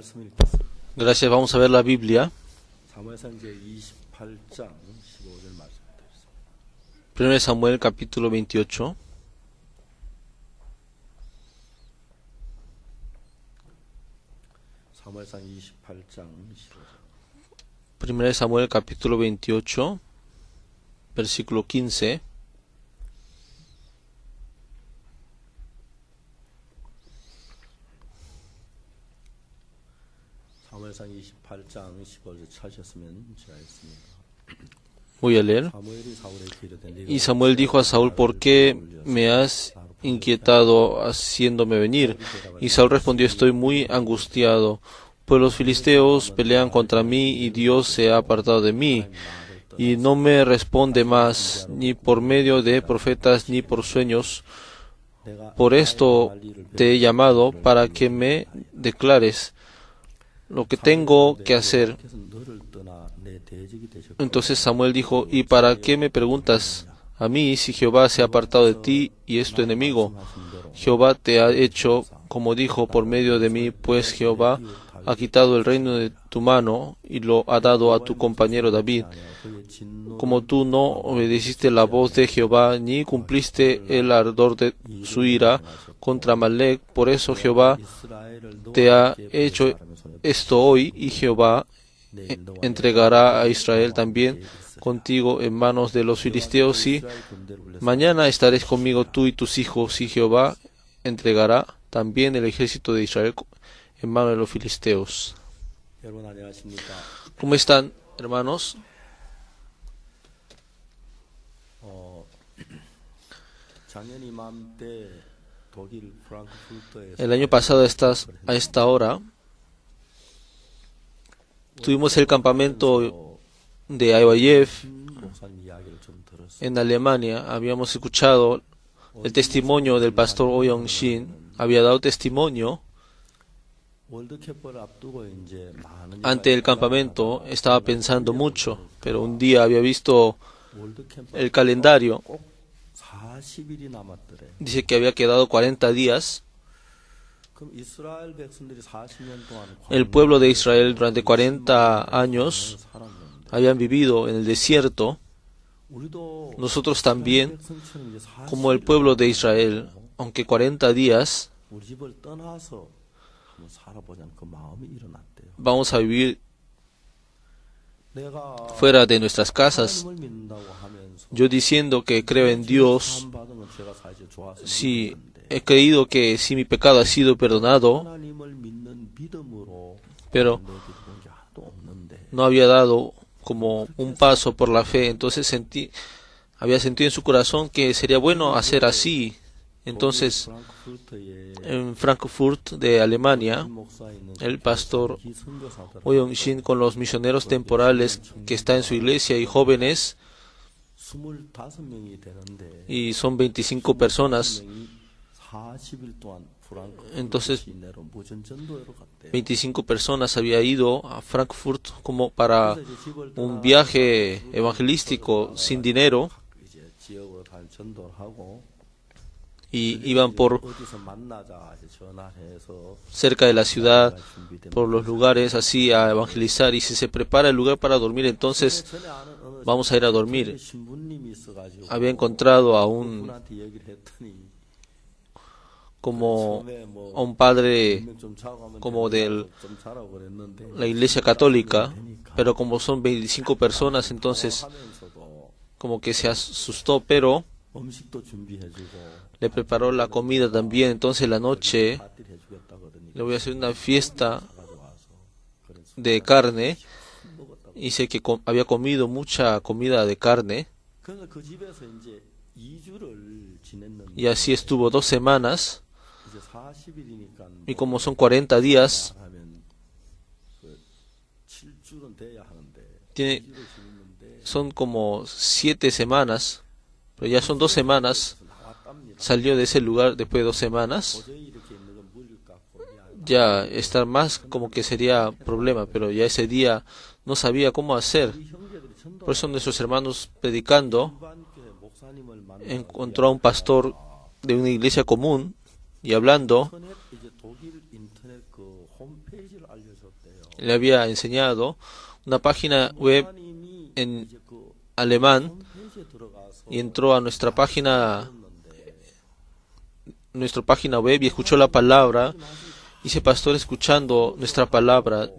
말씀을 읽겠습니다. Gracias, vamos a ver la Biblia. 사무엘상 제 28장 15절 말씀 드리겠습니다. 1 Samuel capítulo 28. 사무엘상 28장 15절. 1 Samuel capítulo 28, versículo 15. 사무엘상 28장 15절 찾으셨으면 제가 했습니다. Voy a leer. 사무엘이 사울에게 이르되 Y Samuel dijo a Saúl: ¿Por qué me has inquietado haciéndome venir? Y Saúl respondió: Estoy muy angustiado, pues los filisteos pelean contra mí y Dios se ha apartado de mí y no me responde más, ni por medio de profetas ni por sueños. Por esto te he llamado para que me declares lo que tengo que hacer. Entonces Samuel dijo: ¿Y para qué me preguntas a mí si Jehová se ha apartado de ti y es tu enemigo? Jehová te ha hecho como dijo por medio de mí, pues Jehová ha quitado el reino de tu mano y lo ha dado a tu compañero David. Como tú no obedeciste la voz de Jehová ni cumpliste el ardor de su ira contra Amalec, por eso Jehová te ha hecho esto hoy, y Jehová entregará a Israel también contigo en manos de los filisteos, y mañana estaréis conmigo tú y tus hijos, y Jehová entregará también el ejército de Israel en manos de los filisteos. ¿Cómo están, hermanos? El año pasado a esta hora tuvimos el campamento de Ayayev en Alemania. Habíamos escuchado el testimonio del pastor Oh Young-shin. Había dado testimonio ante el campamento. Estaba pensando mucho, pero un día había visto el calendario. Dice que había quedado 40 días. El pueblo de Israel durante 40 años habían vivido en el desierto. Nosotros también, como el pueblo de Israel, aunque 40 días, vamos a vivir fuera de nuestras casas. Yo diciendo que creo en Dios, si he creído que si mi pecado ha sido perdonado, pero no había dado como un paso por la fe. Entonces había sentido en su corazón que sería bueno hacer así. Entonces, en Frankfurt de Alemania, el pastor Oh Young-shin con los misioneros temporales que está en su iglesia y jóvenes, y son 25 personas. Entonces 25 personas había ido a Frankfurt como para un viaje evangelístico sin dinero, y iban por cerca de la ciudad, por los lugares así a evangelizar. Y si se prepara el lugar para dormir, entonces vamos a ir a dormir. Había encontrado a un padre como de la iglesia católica, pero como son 25 personas, entonces como que se asustó, pero le preparó la comida también. Entonces la noche le voy a hacer una fiesta de carne, y sé que había comido mucha comida de carne, y así estuvo 2 semanas. Y como son 40 días, son como 7 semanas, pero ya son 2 semanas. Salió de ese lugar después de 2 semanas. Ya estar más como que sería problema, pero ya ese día no sabía cómo hacer. Por eso nuestros hermanos predicando encontró a un pastor de una iglesia común, y hablando le había enseñado una página web en alemán y entró a nuestra página web y escuchó la palabra. Y ese pastor, escuchando nuestra palabra,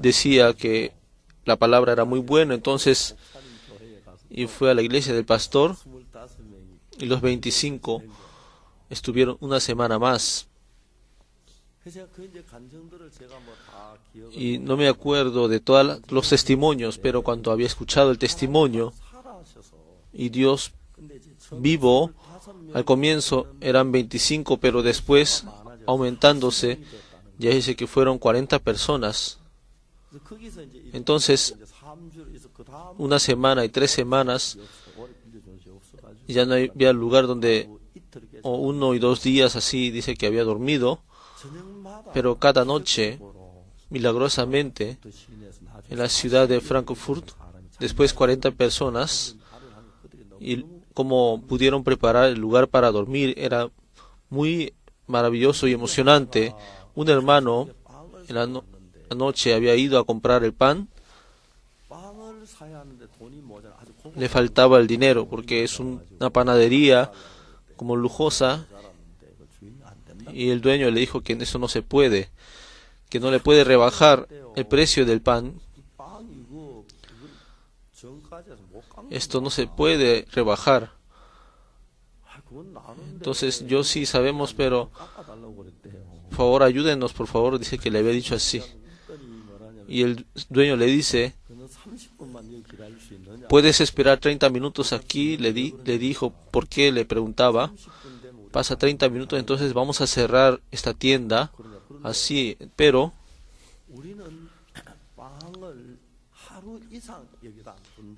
decía que la palabra era muy buena. Entonces, y fue a la iglesia del pastor, y los 25 estuvieron una semana más. Y no me acuerdo de todos los testimonios, pero cuando había escuchado el testimonio, y Dios vivo, al comienzo eran 25, pero después, aumentándose, ya dice que fueron 40 personas. Entonces, una semana y 3 semanas, ya no había lugar donde, o 1 y 2 días así, dice que había dormido, pero cada noche, milagrosamente, en la ciudad de Frankfurt, después 40 personas, y como pudieron preparar el lugar para dormir, era muy maravilloso y emocionante. Un hermano en la noche había ido a comprar el pan, le faltaba el dinero porque es una panadería como lujosa, y el dueño le dijo que eso no se puede, que no le puede rebajar el precio del pan. Esto no se puede rebajar. Entonces, yo sí sabemos, pero por favor ayúdenos, por favor, dice que le había dicho así. Y el dueño le dice, ¿puedes esperar 30 minutos aquí? Le dijo, ¿por qué? Le preguntaba. Pasa 30 minutos, entonces vamos a cerrar esta tienda. Así, pero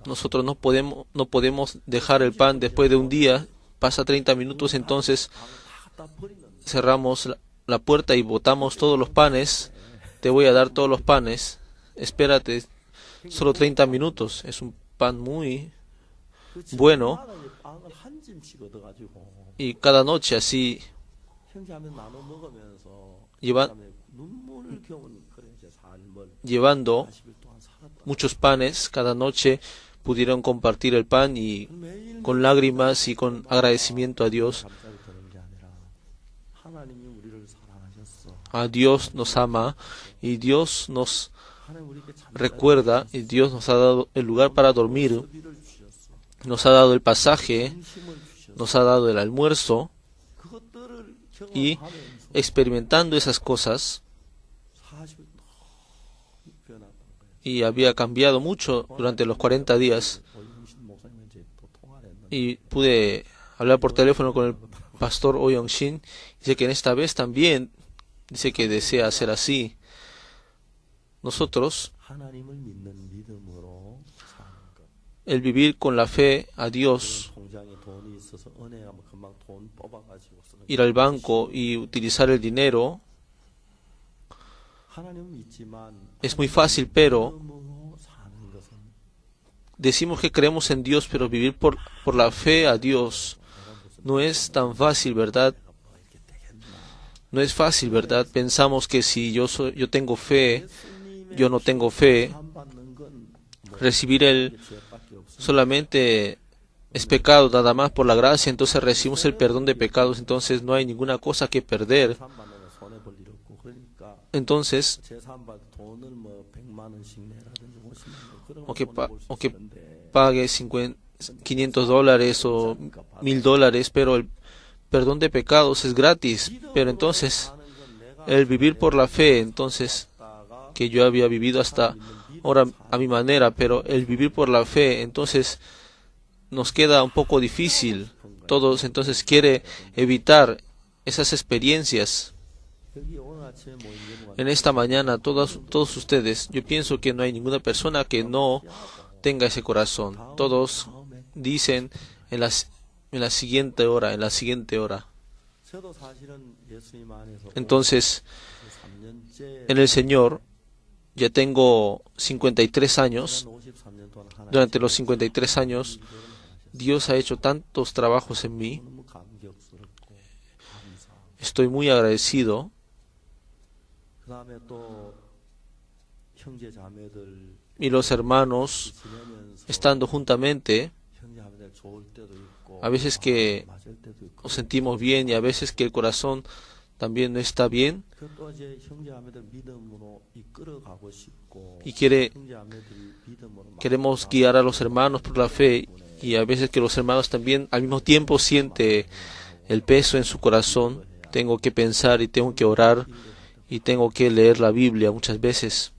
nosotros no podemos dejar el pan después de un día. Pasa 30 minutos, entonces cerramos la puerta y botamos todos los panes. Te voy a dar todos los panes. Espérate, solo 30 minutos. Es un pan muy bueno. Y cada noche así llevando muchos panes, cada noche pudieron compartir el pan y con lágrimas y con agradecimiento a Dios. A Dios nos ama y Dios nos recuerda y Dios nos ha dado el lugar para dormir, nos ha dado el pasaje, nos ha dado el almuerzo, y experimentando esas cosas, y había cambiado mucho durante los 40 días, y pude hablar por teléfono con el pastor Oh Yong-shin. Dice que en esta vez también dice que desea hacer así. Nosotros, el vivir con la fe a Dios, ir al banco y utilizar el dinero, es muy fácil, pero decimos que creemos en Dios, pero vivir por la fe a Dios no es tan fácil, ¿verdad? No es fácil, ¿verdad? Pensamos que si yo tengo fe, yo no tengo fe, recibir solamente es pecado, nada más por la gracia, entonces recibimos el perdón de pecados, entonces no hay ninguna cosa que perder. Entonces, aunque pague $500 o $1000, pero el perdón de pecados es gratis. Pero entonces, el vivir por la fe, entonces, que yo había vivido hasta ahora a mi manera, pero el vivir por la fe, entonces, nos queda un poco difícil. Todos entonces quiere evitar esas experiencias. En esta mañana, todos ustedes, yo pienso que no hay ninguna persona que no tenga ese corazón. Todos dicen en la siguiente hora, en la siguiente hora. Entonces, en el Señor, ya tengo 53 años. Durante los 53 años, Dios ha hecho tantos trabajos en mí. Estoy muy agradecido. 형제 자매들 y los hermanos 지내면서 estando juntamente, 형제 자매들 좋을 때도 있고 a veces que 맞을 때도 있고 nos sentimos bien y a veces que el corazón también no está bien 또 이제 형제 자매들 믿음으로 이끌어가고 싶고 y 형제 자매들이 믿음으로 막 queremos guiar a los hermanos por la fe y a veces que los hermanos también al mismo tiempo siente el peso en su corazón. Tengo que pensar y tengo que orar y tengo que leer la Biblia muchas veces.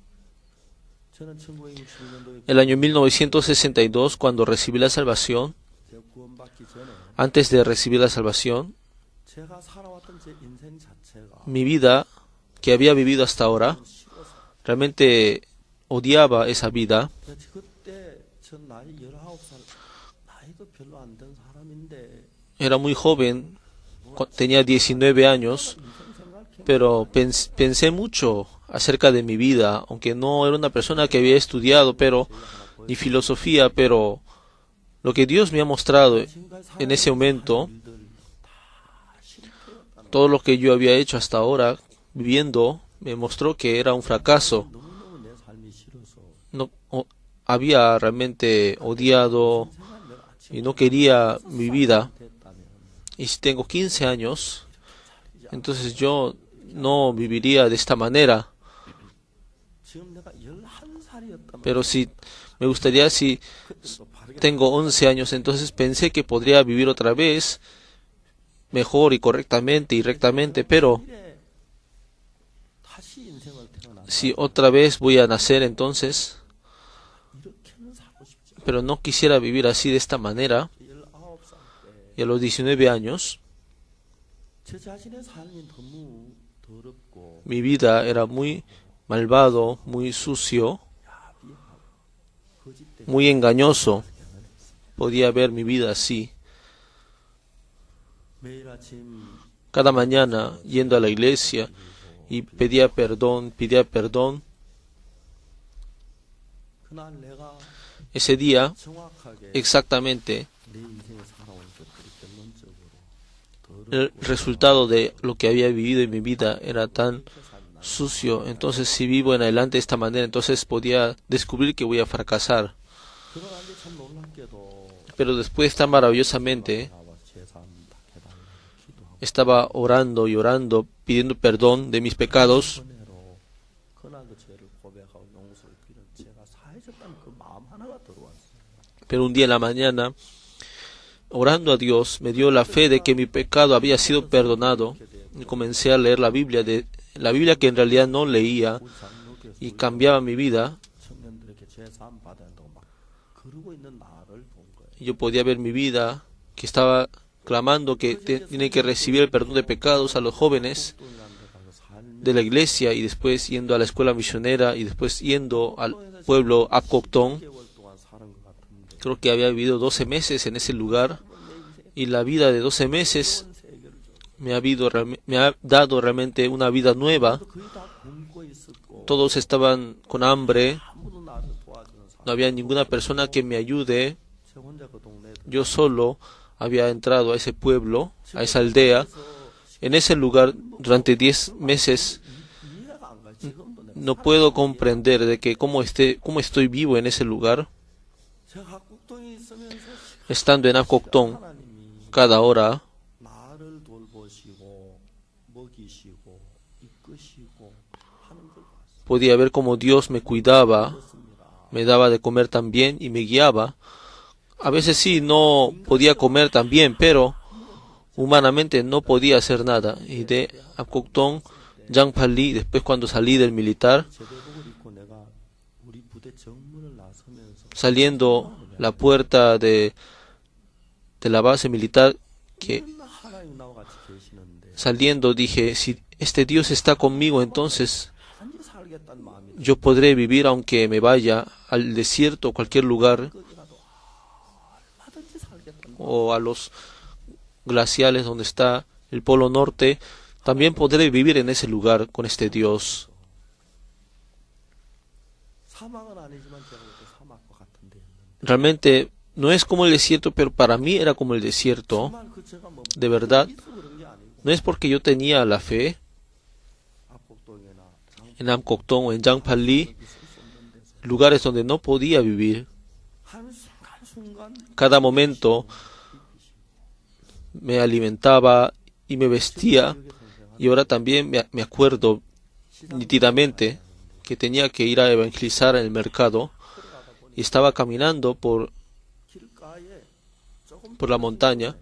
저는 1966년도에 El año 1962, cuando recibí la salvación, 제가 구원받기 전에 antes de recibir la salvación, 제가 살아왔던 제 인생 자체가 mi vida que había vivido hasta ahora, 싫어서 realmente odiaba esa vida. 그때 전 나이 19살 나이도 별로 안 된 사람인데 Era muy joven, tenía 19 años, pero pensé mucho acerca de mi vida, aunque no era una persona que había estudiado, pero ni filosofía, pero lo que Dios me ha mostrado en ese momento, todo lo que yo había hecho hasta ahora, viviendo, me mostró que era un fracaso. 너무너무 내 삶이 싫어서 No, había realmente odiado y no quería mi vida. 됐다면 Y si tengo 15 años, entonces yo no viviría de esta manera. 지금 내가 11살이었다면 Pero si me gustaría, si tengo 11 años, entonces pensé que podría vivir otra vez mejor y correctamente y rectamente, pero 다시 인생을 태어난다. si otra vez voy a nacer, entonces, 이렇게는 살고 싶지 않아. pero no quisiera vivir así de esta manera. 19살 때 Y a los 19 años, 제 자신의 삶이 너무 더럽고 mi vida era muy malvado, muy sucio, 거짓되고 muy engañoso. Podía ver mi vida así. 매일 아침 Cada mañana yendo a la iglesia y pedía perdón. 그날 내가 Ese día, 정확하게 exactamente, 내 인생에 살아온 것들이 결론적으로 el resultado de lo que había vivido en mi vida era tan sucio. Entonces, si vivo en adelante de esta manera, entonces podía descubrir que voy a fracasar. 그러나 이제 참 놀랍게도 Pero después, tan maravillosamente, 나와 제사함 다 해달라고 기도하고 estaba orando y orando, pidiendo perdón de mis pecados. 은혜로 그날도 죄를 고백하고 용서를 빌은 제가 사해졌다는 그 마음 하나가 들어왔어요. Pero un día en la mañana, orando a Dios, me dio la fe de que mi pecado había sido perdonado. Y comencé a leer la Biblia que en realidad no leía, 우리 장로교에서 y cambiaba mi vida. 청년들에게 제사함 받아야 한다고 막 그러고 있는 나를 본 거예요. Y yo podía ver mi vida, que estaba clamando que tiene que recibir el perdón de pecados a los jóvenes 똥이라는 데 가서 살면 de la iglesia, y después yendo a la escuela misionera, y después yendo al pueblo Apcoctón. 10개월 동안 사는 것 같은데 Creo que había vivido 12 meses en ese lugar, y la vida de 12 meses 세계를 좀 me ha dado realmente una vida nueva. 거의 다 굶고 있었고 Todos estaban con hambre, 아무도 나를 도와주는 사람 no había ninguna persona que me ayude. 제 혼자 그 동네에 Yo solo había entrado a ese pueblo, a esa aldea. En ese lugar durante 10 meses 이해가 안 가요. 지금도 내가 no puedo comprender de que cómo estoy vivo en ese lugar, 제가 각국동에 있으면서 estando en Apcoctón 하나님이 cada hora. 나를 돌보시고 먹이시고 이끄시고 하는 걸 봤어요. Podía ver cómo Dios me cuidaba, me daba de comer también y me guiaba. A veces sí, no podía comer también, pero humanamente no podía hacer nada. Y de Apcoctón, Jangpali, después cuando salí del militar, 제대복을 입고 내가 우리 부대 정문을 나서면서 saliendo la puerta de la base militar, que 맨날 하나님 나와 같이 계시는데 saliendo dije, si este Dios está conmigo, entonces 단지 살겠다는 마음이 yo podré vivir aunque me vaya al desierto o cualquier lugar, 끝이라도 얼마든지 살겠다는 o a los glaciales donde está el Polo Norte, también podré vivir en ese lugar con este Dios. 사막은 아니지만 제가 그때 사막과 같은 데였는데 Realmente no es como el desierto, pero para mí era como el desierto. 정말 그 제가 뭐 De verdad, 있어 그런 게 아니고 no es porque yo tenía la fe 압곡동이나 en Apcoctón o en Jangpali, 있을 수 lugares donde no podía vivir. Cada momento me alimentaba y me vestía, y ahora también me acuerdo nítidamente que tenía que ir a evangelizar en el mercado y estaba caminando por la montaña,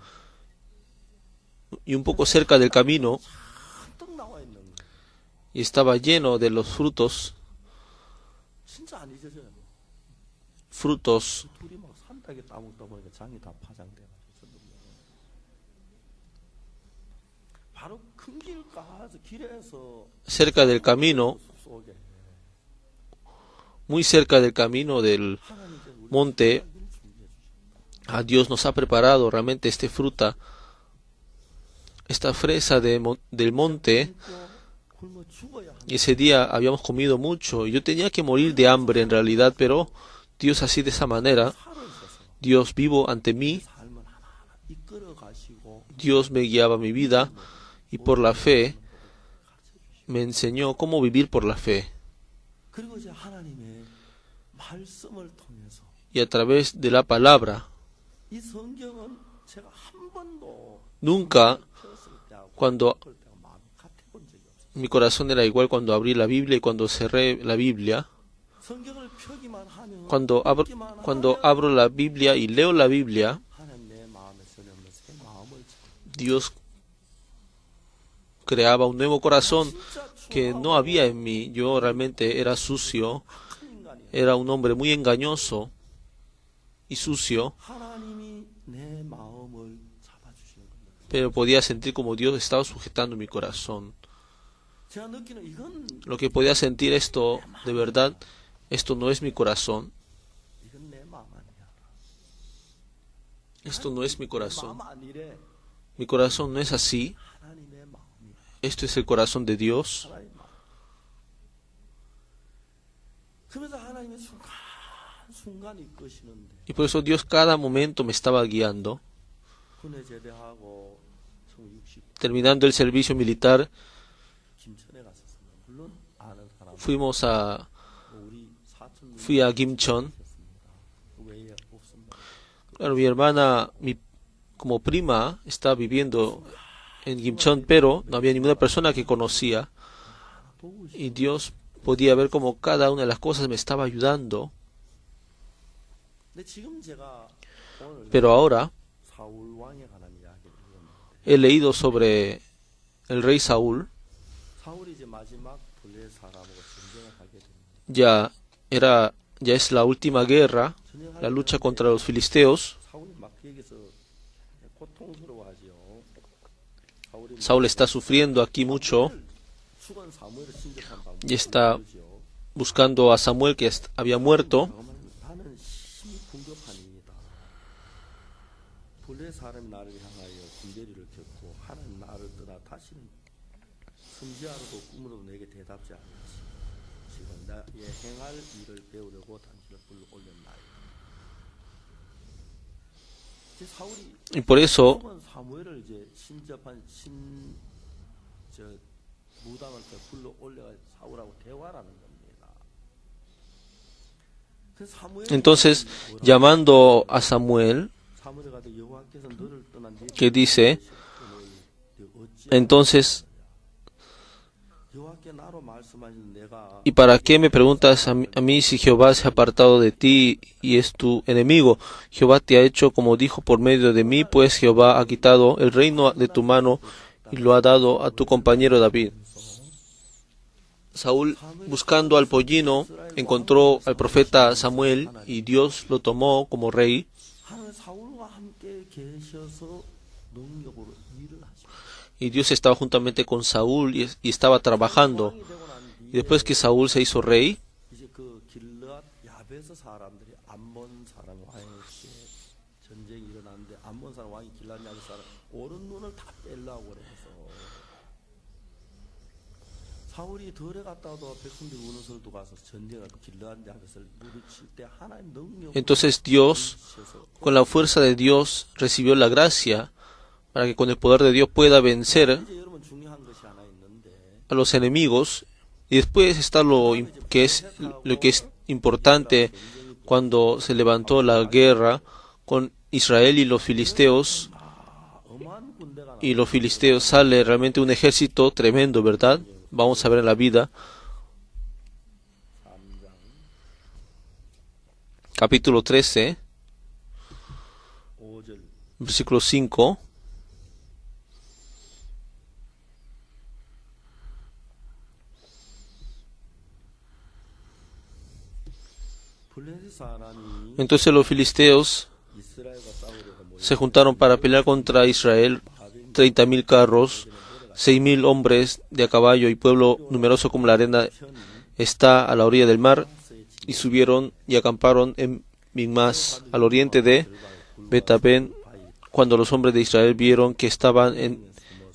y un poco cerca del camino, y estaba lleno de los frutos cerca del camino, muy cerca del camino del monte. Dios nos ha preparado realmente esta fruta, esta fresa del monte, y ese día habíamos comido mucho, y yo tenía que morir de hambre en realidad, pero Dios así de esa manera, Dios vivo ante mí, Dios me guiaba mi vida, y por la fe me enseñó cómo vivir por la fe. Y a través de la palabra, nunca, cuando mi corazón era igual cuando abrí la Biblia y cuando cerré la Biblia, cuando abro la Biblia y leo la Biblia, Dios creaba un nuevo corazón que no había en mí. Yo realmente era sucio, era un hombre muy engañoso y sucio, pero podía sentir como Dios estaba sujetando mi corazón. Lo que podía sentir esto, de verdad, esto no es mi corazón. Esto no es mi corazón. Mi corazón no es así. Esto es el corazón de Dios. Y por eso Dios cada momento me estaba guiando. Terminando el servicio militar, fui a Kimcheon. Claro, mi hermana, como prima, estaba viviendo en Kimcheon, pero no había ninguna persona que conocía. Y Dios podía ver cómo cada una de las cosas me estaba ayudando. Pero ahora he leído sobre el rey Saúl. Ya es la última guerra, la lucha contra los filisteos. Saúl está sufriendo aquí mucho y está buscando a Samuel, que había muerto. Y por eso entonces, llamando a Samuel, que dice, entonces, ¿y para qué me preguntas a mí si Jehová se ha apartado de ti y es tu enemigo? Jehová te ha hecho como dijo por medio de mí, pues Jehová ha quitado el reino de tu mano y lo ha dado a tu compañero David. Saúl, buscando al pollino, encontró al profeta Samuel y Dios lo tomó como rey. Y Dios estaba juntamente con Saúl y estaba trabajando. Y después que Saúl se hizo rey, entonces Dios, con la fuerza de Dios, recibió la gracia para que con el poder de Dios pueda vencer a los enemigos. Y después está lo que es importante cuando se levantó la guerra con Israel y los filisteos. 어마한 군대가 Y los filisteos sale realmente un ejército tremendo, ¿verdad? Vamos a ver en la vida. Capítulo 13, 5절 versículo 5. 블레셋 사람이 Entonces los filisteos 이스라엘과 싸우려고 모여 se juntaron para pelear contra Israel, 30,000 carros, 6,000 hombres de a caballo y pueblo numeroso como la arena está a la orilla del mar, y subieron y acamparon en Migmas, al oriente de Betaben, cuando los hombres de Israel vieron que estaban en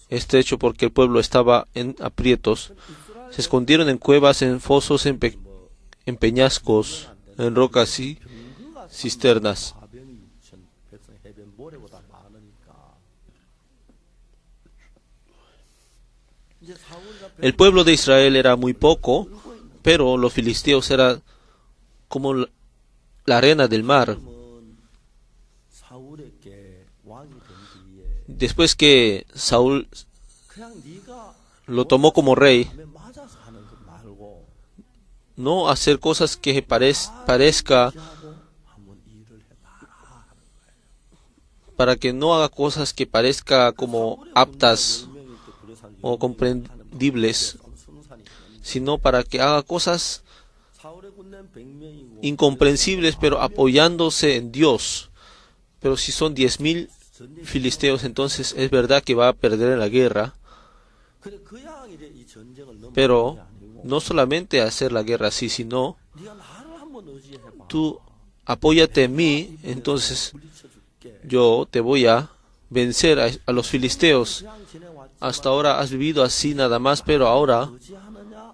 estrecho porque el pueblo estaba en aprietos. Se escondieron en cuevas, en fosos, en peñascos, en rocas y cisternas. 가병이 6천 백성 해변 모래보다 많으니까 이제 사울과 El pueblo de Israel era muy poco, pero los filisteos eran como la arena del mar. 백성은 사울에게 왕이 된 뒤에 Después que Saúl 그냥 네가 lo tomó como rey, 마음에 맞아서 하는 것 말고 no hacer cosas que parezca, 하고 한번 일을 해봐라. para que no haga cosas que parezca como aptas 10명일 때 구레산 o comprendibles, 순산이 sino para que haga cosas 사울의 군대는 100명이고 incomprensibles, pero apoyándose en Dios. Pero si son 10,000 filisteos, entonces es verdad que va a perder en la guerra, 근데 그야 이제 이 전쟁을 넘어가는 pero 게 아니고 no solamente hacer la guerra así, sino 네가 나를 한번 의지해봐. tú apóyate en mí, entonces 물리쳐줄게. yo te voy a vencer a los filisteos. 그냥 지내왔지만 Hasta ahora has vivido así nada más, pero ahora 의지하느냐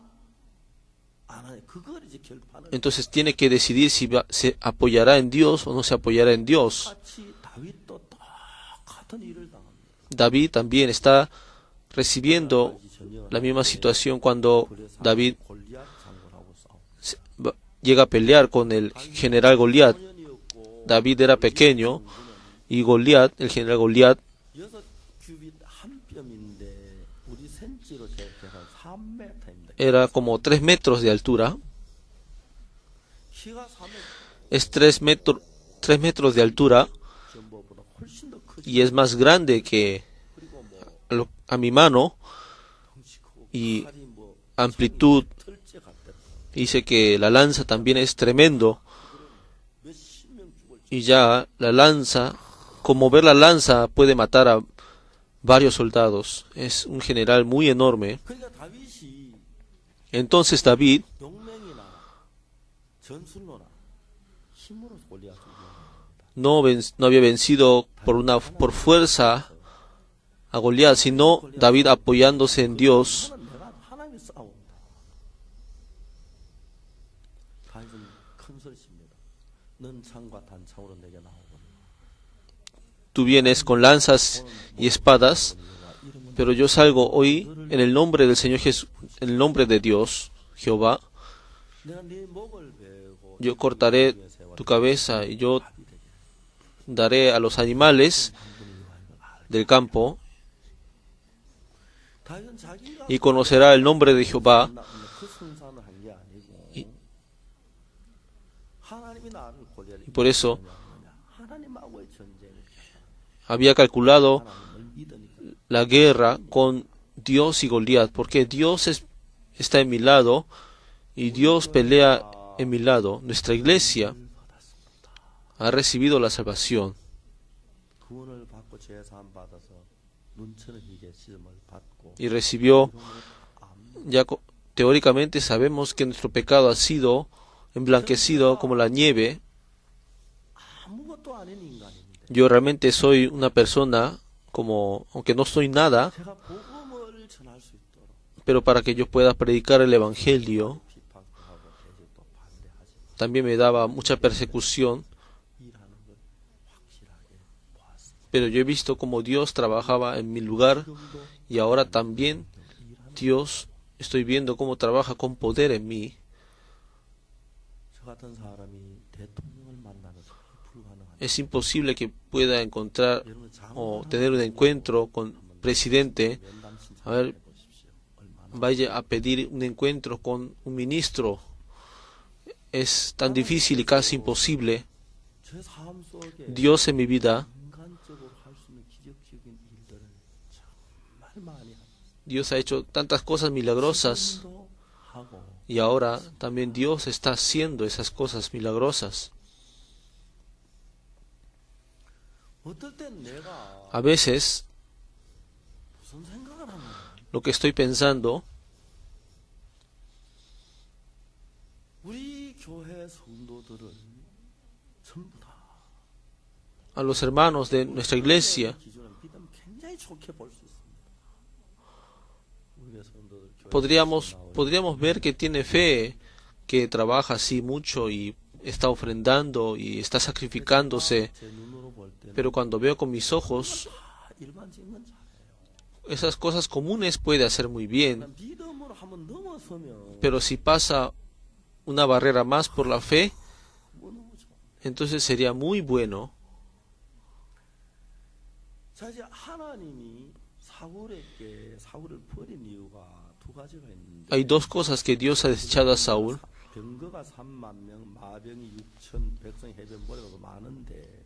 안 하느냐 그걸 이제 결판을 entonces tiene que decidir si se apoyará en Dios o no se apoyará en Dios. 같이 다윗도 똑같은 일을 당합니다. David también está recibiendo la misma situación cuando David 골리앗 장군하고 싸워. llega a pelear con el general Goliat. 소년이었고 David era pequeño y Goliat, el general Goliat, 6규빗 한 뼘인데 우리 센치로 재해서 3m입니다. era como 3 metros de altura. 키가 3m Es 3 metros de altura 전보보다 훨씬 더 크지. y es más grande que 그리고 뭐 a mi mano, 덩치 크고 y 칼이 뭐 amplitud. 털째 같다. Dice que la lanza también es tremendo, 몇십 명 죽을 y ya la lanza, como ver la lanza puede matar a varios soldados. Es un general muy enorme. 그러니까 다윗이 Entonces David 용맹이나 전술로나 힘으로 골리앗을 이겨냅니다. no había vencido por fuerza a Goliat, sino David apoyándose en Dios. 나는 내가 하나님이 싸운다. 다윗은 큰 소리칩니다. 넌 창과 단창으로 내게 나오고 Tú vienes con lanzas y espadas, pero yo salgo hoy en el nombre del Señor Jesús, en el nombre de Dios, Jehová. 내가 네 목을 베고 Yo cortaré tu cabeza y yo daré a los animales del campo, 다윗은 자기가 y conocerá el nombre de Jehová. 그 승산을 한 게 아니고 이- 하나님이 나를 골리앗을 Y por eso 하나님하고의 전쟁을 había calculado 하나님을 믿으니까 la guerra con Dios y Goliat, porque Dios está en mi lado y Dios pelea en mi lado. Nuestra iglesia ha recibido la salvación 구원을 받고 제사함 받아서 눈처럼 희게 씻음을 받고 y recibió, ya teóricamente sabemos que nuestro pecado ha sido emblanquecido como la nieve. 아무것도 아닌 인간입니다. Yo realmente soy una persona como, aunque no soy nada, 제가 복음을 전할 수 있도록 pero para que yo pueda predicar el evangelio, 비판도 하고 대적도 반대하지 también me daba mucha persecución. 일하는 걸 확실하게 보았습니다. Pero yo he visto cómo Dios trabajaba en mi lugar, y ahora también Dios estoy viendo cómo trabaja con poder en mí. 저 같은 사람이 대통령을 만나는 것이 불가능합니다. Es imposible que pueda encontrar 여러분 o tener un encuentro con presidente. 면담 신청 A ver, 해보십시오. 얼마나 vaya a pedir un encuentro con un ministro. Es tan difícil y casi imposible. 제 삶 속에 Dios en mi vida, 인간적으로 할 수 있는 기적적인 일들을 정말 많이 합니다. Dios ha hecho tantas cosas milagrosas 지금도 하고 y ahora también Dios está haciendo esas cosas milagrosas. 어떨 땐 내가 A veces 무슨 생각을 하면 lo que estoy pensando, 우리 교회 성도들을 전부 다 a los hermanos de nuestra iglesia, 기준을 믿으면 굉장히 좋게 볼 수 있습니다. 우리 교회 성도들 교회 podríamos ver que tiene fe, que trabaja así mucho y está ofrendando y está sacrificándose, 제 눈으로 볼 때는 pero cuando veo con mis ojos, 다 일반적인 건 잘해요. esas cosas comunes puede hacer muy bien, 믿음으로 한번 넘어서면 pero si pasa una barrera más por la fe, 무너져. entonces sería muy bueno. 자, 이제 하나님이 사울을 버린 이유가 두 가지가 있는데 Hay dos cosas que Dios ha desechado a Saúl. 병거가 3만 명, 마병이 6천, 백성이 해변모래가 많은데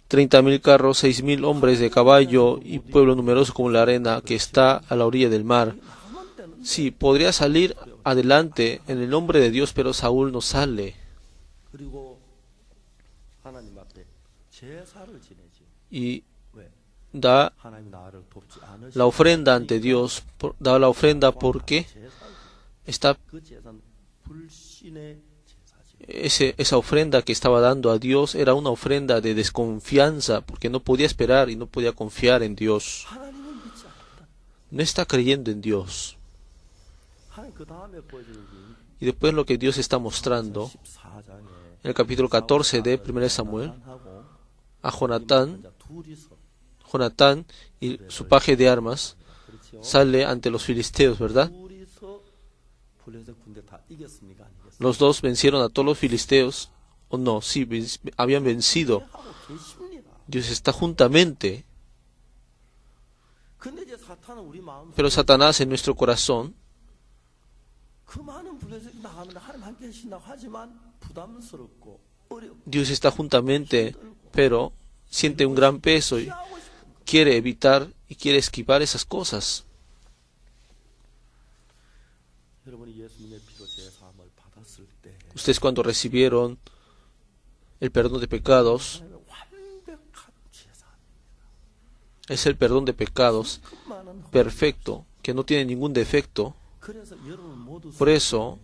30.000 carros, 6.000 hombres de caballo y pueblo numeroso como la arena que está a la orilla del mar. 남은 때는 Sí, podría salir adelante en el nombre de Dios, pero Saúl no sale. 그리고 하나님 앞에 제사를 지내지. Y 왜? da 하나님이 나를 돕지 않으시 la ofrenda ante Dios, da la ofrenda porque está 그 제사는 불신의 제사지. esa ofrenda que estaba dando a Dios era una ofrenda de desconfianza, porque no podía esperar y no podía confiar en Dios. 하나님을 믿지 않다. No está creyendo en Dios. 하나님 그 다음에 보여주는 게 Y después lo que Dios está mostrando 14장에 en el capítulo 14 de 1 Samuel, a Jonatán y su paje de armas sale ante los filisteos, ¿verdad? Los dos vencieron a todos los filisteos, o no, sí, habían vencido. Dios está juntamente, pero Satanás en nuestro corazón Dios está juntamente, pero siente un gran peso y quiere evitar y quiere esquivar esas cosas. Ustedes cuando recibieron el perdón de pecados, es el perdón de pecados perfecto, que no tiene ningún defecto. Por eso,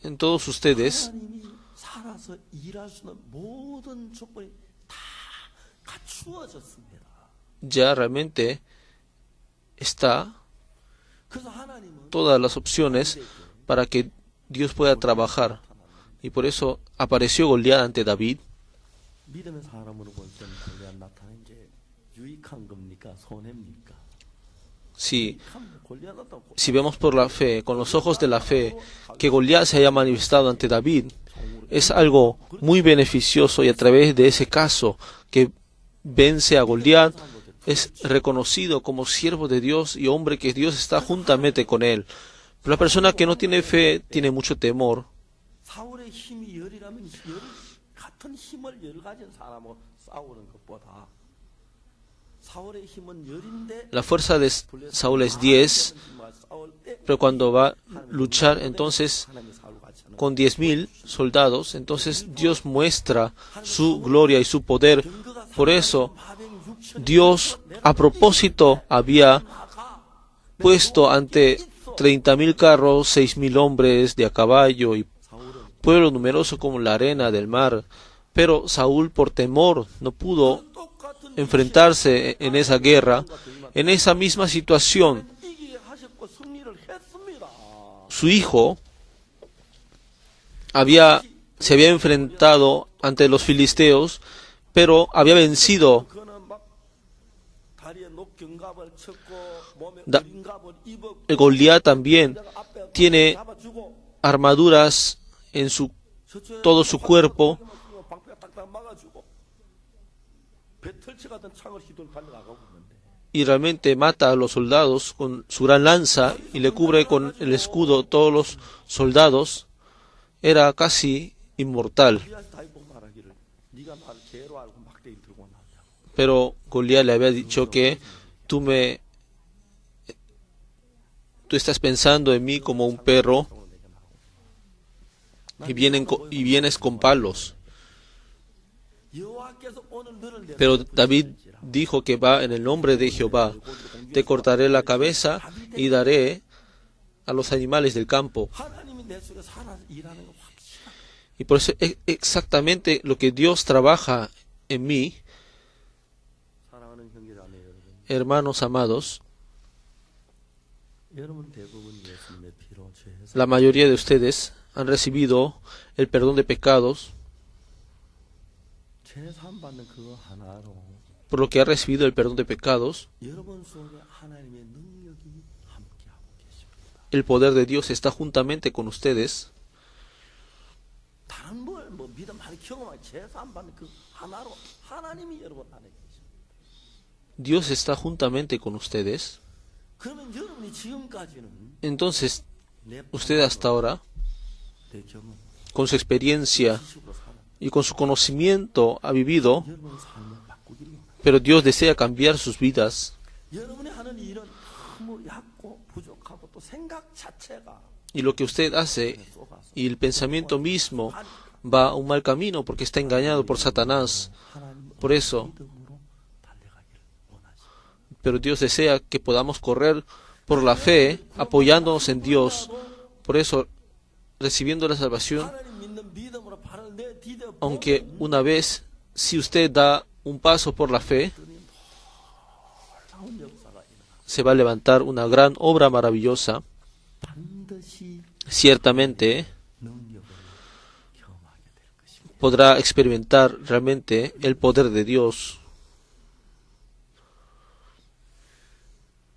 en todos ustedes, ya realmente está todas las opciones para que Dios pueda trabajar. Y por eso apareció Goliat ante David. Si vemos por la fe, con los ojos de la fe, que Goliat se haya manifestado ante David, es algo muy beneficioso, y a través de ese caso que vence a Goliat, es reconocido como siervo de Dios y hombre que Dios está juntamente con él. Pero la persona que no tiene fe tiene mucho temor. La fuerza de Saúl es 10, pero cuando va a luchar entonces con 10.000 soldados, entonces Dios muestra su gloria y su poder. Por eso Dios a propósito había puesto ante 30.000 carros, 6.000 hombres de a caballo y pueblo numeroso como la arena del mar. Pero Saúl por temor no pudo enfrentarse en esa guerra, en esa misma situación. Su hijo se había enfrentado ante los filisteos, pero había vencido. El Goliat también tiene armaduras en su todo su cuerpo, 방패가 딱딱 막아주고 배털치 같은 창을 휘둘 달려나가고 있는데 y realmente mata a los soldados con su gran lanza y le cubre con el escudo todos los soldados. Era casi inmortal. 골리앗이 다윗 보고 말하기를 네가 나를 개로 알고 막대기 들고 나왔다. Pero Goliat le había dicho que tú estás pensando en mí como un perro y vienes con palos. 여호와께서 오늘 너를 내 Pero David dijo que va en el nombre de Jehová. Te cortaré la cabeza y daré a los animales del campo. 하나님이 내 속에 살아 일하는 거 확실하게 Y por eso es exactamente lo que Dios trabaja en mí, 사랑하는 형제자매 여러분. hermanos amados. 여러분 대부분 예수님의 피로 죄에서 La mayoría de ustedes han recibido el perdón de pecados 죄 사함 받는 그거 하나로 por lo que ha recibido el perdón de pecados. 여러분 속에 하나님의 능력이 함께하고 계십니다. El poder de Dios está juntamente con ustedes. 다른 뭐 믿음 많이 경험한 죄 사함 받는 그 하나로 하나님이 여러분 안에 계십니다. Dios está juntamente con ustedes. 그러면 여러분이 지금까지는 Entonces, 내 usted hasta ahora, 내 경험 con su experiencia 지식으로 살아 y con su conocimiento, ha vivido, 여러분의 삶을 바꾸기를 원합니다. pero Dios desea cambiar sus vidas. 여러분이 하는 일은 너무 얕고 부족하고 또 생각 자체가 Y lo que usted hace 쏘가서 y el pensamiento mismo va a un mal camino porque está engañado por Satanás. 하나님 Por eso, 믿음으로 달려가기를 원하십니다. pero Dios desea que podamos correr por la fe, apoyándonos en Dios. Por eso, recibiendo la salvación, 하나님 믿는 믿음으로 발을 내디뎌 aunque una vez, si usted da un paso por la fe, 놀라운 역사가 일어나 se va a levantar una gran obra maravillosa. 반드시 Ciertamente 능력을 경험하게 될 것입니다. podrá experimentar realmente el poder de Dios.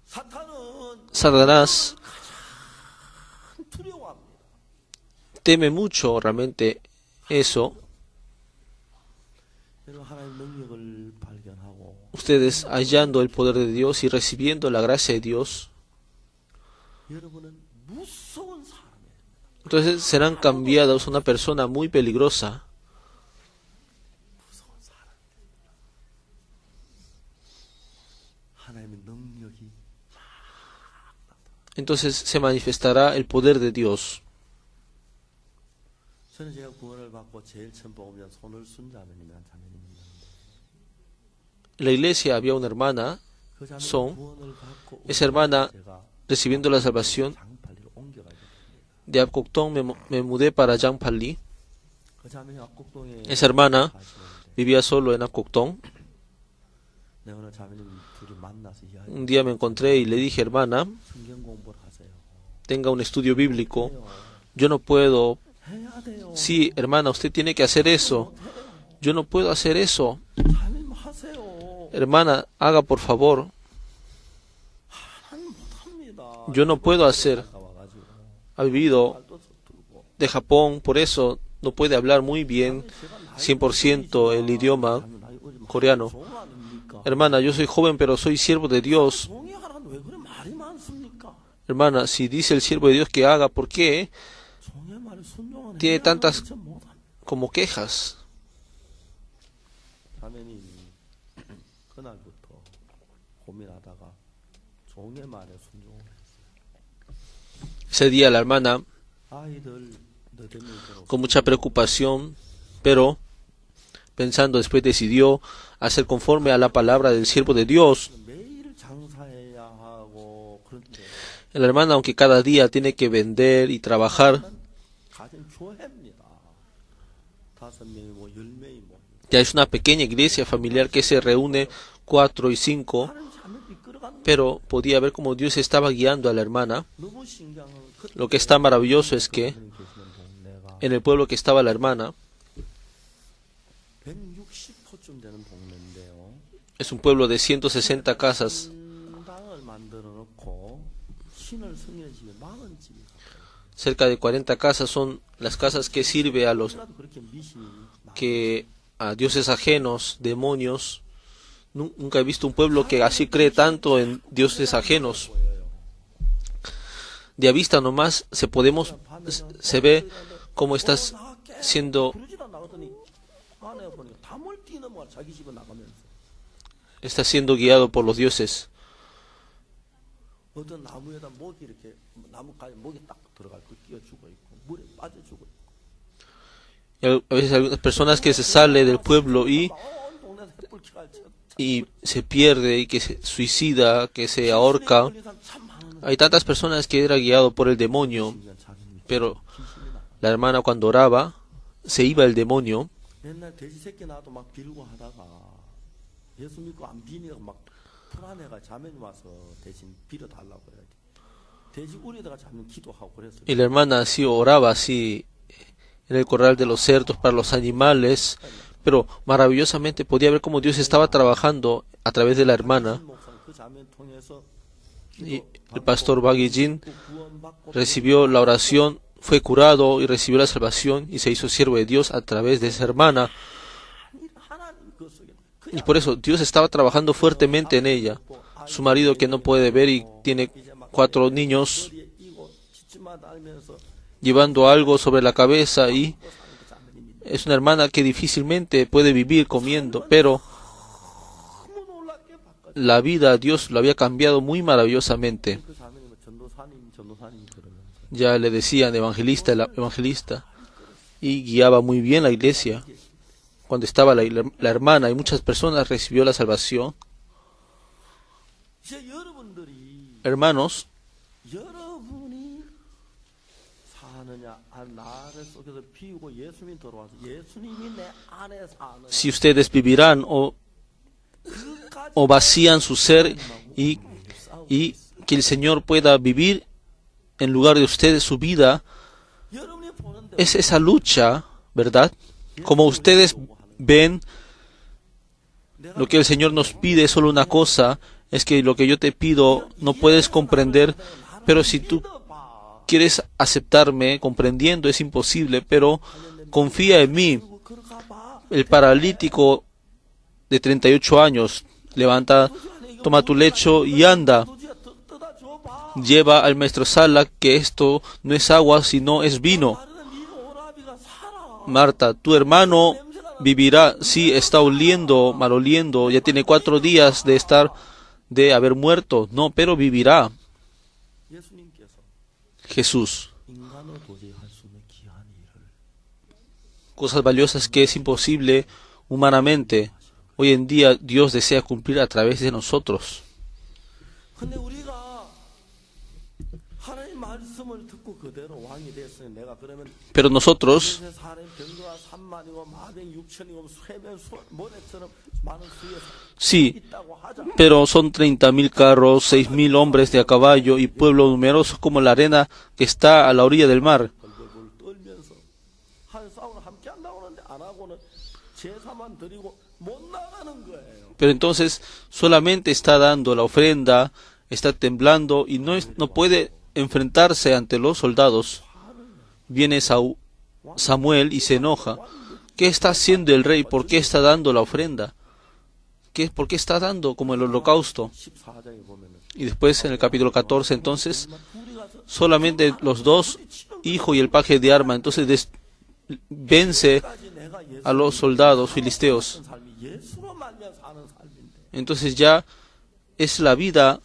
사탄은 Satanás 두려워합니다. teme mucho realmente eso. 여러분 하나님 능력을 발견하고 Ustedes hallando el poder de Dios y recibiendo la gracia de Dios, 여러분은 무서운 사람이에요. entonces serán cambiados a una persona muy peligrosa. 무서운 사람입니다. 하나님의 능력이 Entonces se manifestará el poder de Dios. 저는 제가 구원을 받고 제일 처음 보면 손을 순 자매님이란 자매님이 있는데 En la iglesia había una hermana, 그 자매님 Son, 구원을 받고 esa hermana, 제가 recibiendo la salvación 장팔리로 옮겨가게 됩니다. de Apcoctón, me mudé para Jangpali. 그 자매님 압곡동에 Esa hermana 가시는데 vivía solo en Apcoctón. 내 오늘 자매님 둘이 만나서 이야기 Un día me encontré y le dije, hermana, 성경 공부를 하세요. tenga un estudio bíblico. Yo no puedo. 해야 돼요. Sí, hermana, usted tiene que hacer eso. Yo no puedo hacer eso. 자매님 하세요. Hermana, haga por favor. 하나님 못합니다. Yo no puedo hacer. 와가지고 Ha vivido 말도 서툴고 de Japón, por eso no puede hablar muy bien 100% el idioma coreano. 종 아닙니까? Hermana, yo soy joven, pero soy siervo de Dios. 종이 하라는 왜 그래 말이 많습니까? Hermana, si dice el siervo de Dios que haga, ¿por qué 종의 말에 순종은 tiene 해야 tantas 하는지 못합니다. como quejas? 자매님이 그날부터 고민하다가 종의 말에 순종을 했어요. Ese día la hermana, 아이들 너댓일대로 con mucha preocupación, pero pensando después decidió hacer conforme a la palabra del siervo de Dios. 매일 장사해야 하고 그런데 La hermana, aunque cada día tiene que vender y trabajar, 가진 교회입니다. 5명이 뭐 10명이 뭐 ya es una pequeña iglesia familiar que se reúne 4 y 5, 하는 자매 이끌어가는 pero podía ver cómo Dios estaba guiando a la hermana. 너무 신기한 건 Lo que está maravilloso es que 그분이 계시는 동네가 en el pueblo que estaba la hermana, 160호쯤 되는 동네인데요. es un pueblo de 160 casas. 당을 만들어 놓고 신을 성의 집에 40집이 가까이 cerca de 40 casas son las casas que sirve a los que a dioses ajenos, demonios. Nunca he visto un pueblo que así cree tanto en dioses ajenos. De a vista nomás se ve cómo estás siendo guiado por los dioses. Y a veces hay algunas personas que se sale del pueblo y se pierde y que se suicida, que se ahorca. Hay tantas personas que era guiado por el demonio, pero la hermana cuando oraba se iba el demonio. Y la hermana así oraba así en el corral de los cerdos para los animales, pero maravillosamente podía ver cómo Dios estaba trabajando a través de la hermana. Y el pastor Bagijin recibió la oración, fue curado y recibió la salvación y se hizo siervo de Dios a través de esa hermana. Y por eso Dios estaba trabajando fuertemente en ella. Su marido, que no puede ver y tiene 4 niños, llevando algo sobre la cabeza, y es una hermana que difícilmente puede vivir comiendo, pero la vida Dios lo había cambiado muy maravillosamente. Ya le decían evangelista, y guiaba muy bien la iglesia. Cuando estaba la hermana y muchas personas recibió la salvación. Hermanos, si ustedes vivirán o vacían su ser y que el Señor pueda vivir en lugar de ustedes su vida, es esa lucha, ¿verdad? Como ustedes ven, lo que el Señor nos pide es solo una cosa, es que lo que yo te pido no puedes comprender, pero si tú quieres aceptarme comprendiendo es imposible, pero confía en mí. El paralítico de 38 años, levanta, toma tu lecho y anda. Lleva al maestro Sala que esto no es agua, sino es vino. Marta, tu hermano vivirá. Sí, está oliendo, maloliendo, ya tiene 4 días de haber muerto. No, pero vivirá. Jesús. Cosas valiosas que es imposible humanamente. Hoy en día Dios desea cumplir a través de nosotros. Pero nosotros, sí, pero son 30.000 carros, 6.000 hombres de a caballo y pueblo numeroso como la arena que está a la orilla del mar. Pero entonces solamente está dando la ofrenda, está temblando y no puede enfrentarse ante los soldados. Viene Samuel y se enoja. ¿Qué está haciendo el rey? ¿Por qué está dando la ofrenda? ¿Por qué está dando como el holocausto? Y después en el capítulo 14, entonces, solamente los 2, hijo y el paje de arma, entonces vence a los soldados filisteos. Entonces ya es la vida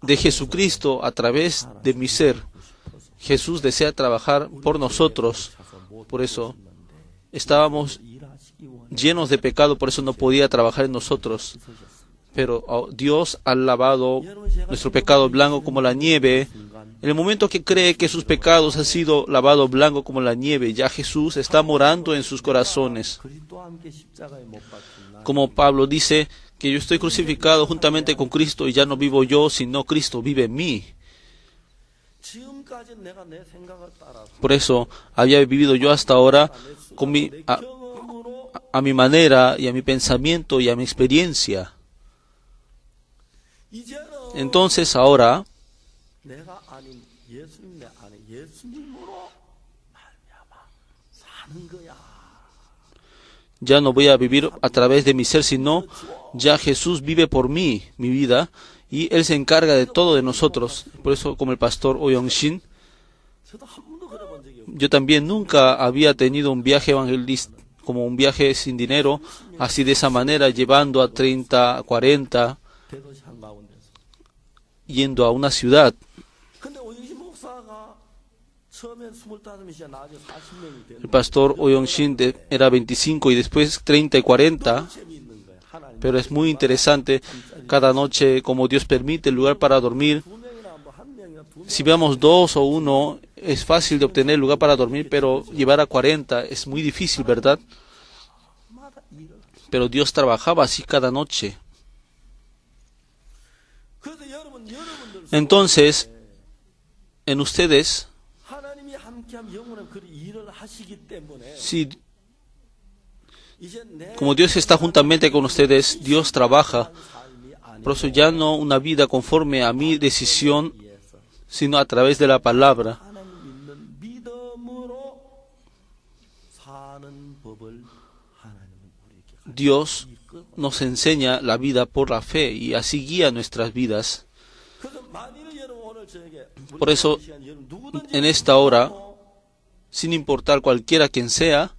de Jesucristo a través de mi ser. Jesús desea trabajar por nosotros. Por eso estábamos llenos de pecado, por eso no podía trabajar en nosotros. Pero Dios ha lavado nuestro pecado blanco como la nieve. En el momento que cree que sus pecados han sido lavados blanco como la nieve, ya Jesús está morando en sus corazones. Como Pablo dice que yo estoy crucificado juntamente con Cristo y ya no vivo yo, sino Cristo vive en mí. Por eso había vivido yo hasta ahora con a mi manera y a mi pensamiento y a mi experiencia. Entonces ahora 예수님으로 말미암아 사는 거야. Ya no voy a vivir a través de mi ser, sino ya Jesús vive por mí, mi vida, y Él se encarga de todo de nosotros. Por eso, como el pastor Oyong-shin, 저도 한 번도 걸어본 적이 없고 yo también nunca había tenido un viaje evangelista, como un viaje sin dinero, así de esa manera, llevando a 30, 40, 대도시 한가운데서. yendo a una ciudad. 근데 오영신 목사가 처음엔 25이시야 나중에 40명이 되는 El pastor Oyong-shin era 25 y después 30 y 40, 재미있는 거야. 하나님 pero es muy interesante cada noche, como Dios permite, el lugar para dormir. 두 명이나 뭐 한 명이나 두 명. Si veamos 2 o 1, es fácil de obtener lugar para dormir, pero llevar a 40 es muy difícil, ¿verdad? 마다 일을. Pero Dios trabajaba así cada noche. 그래서 여러분들 Entonces, en ustedes, 하나님이 함께하면 영원한 그 일을 하시기 때문에 si 이제 내 como Dios está juntamente con ustedes, Dios trabaja. 삶이 아니고 Por eso ya no una vida conforme a mi decisión, sino a través de la palabra. 하나님 믿는 믿음으로 사는 법을 하나님은 우리에게 Dios nos enseña la vida por la fe y así guía nuestras vidas. 그래서 만일 여러분 오늘 저녁에 Por eso, en esta hora, sin importar cualquiera quien sea,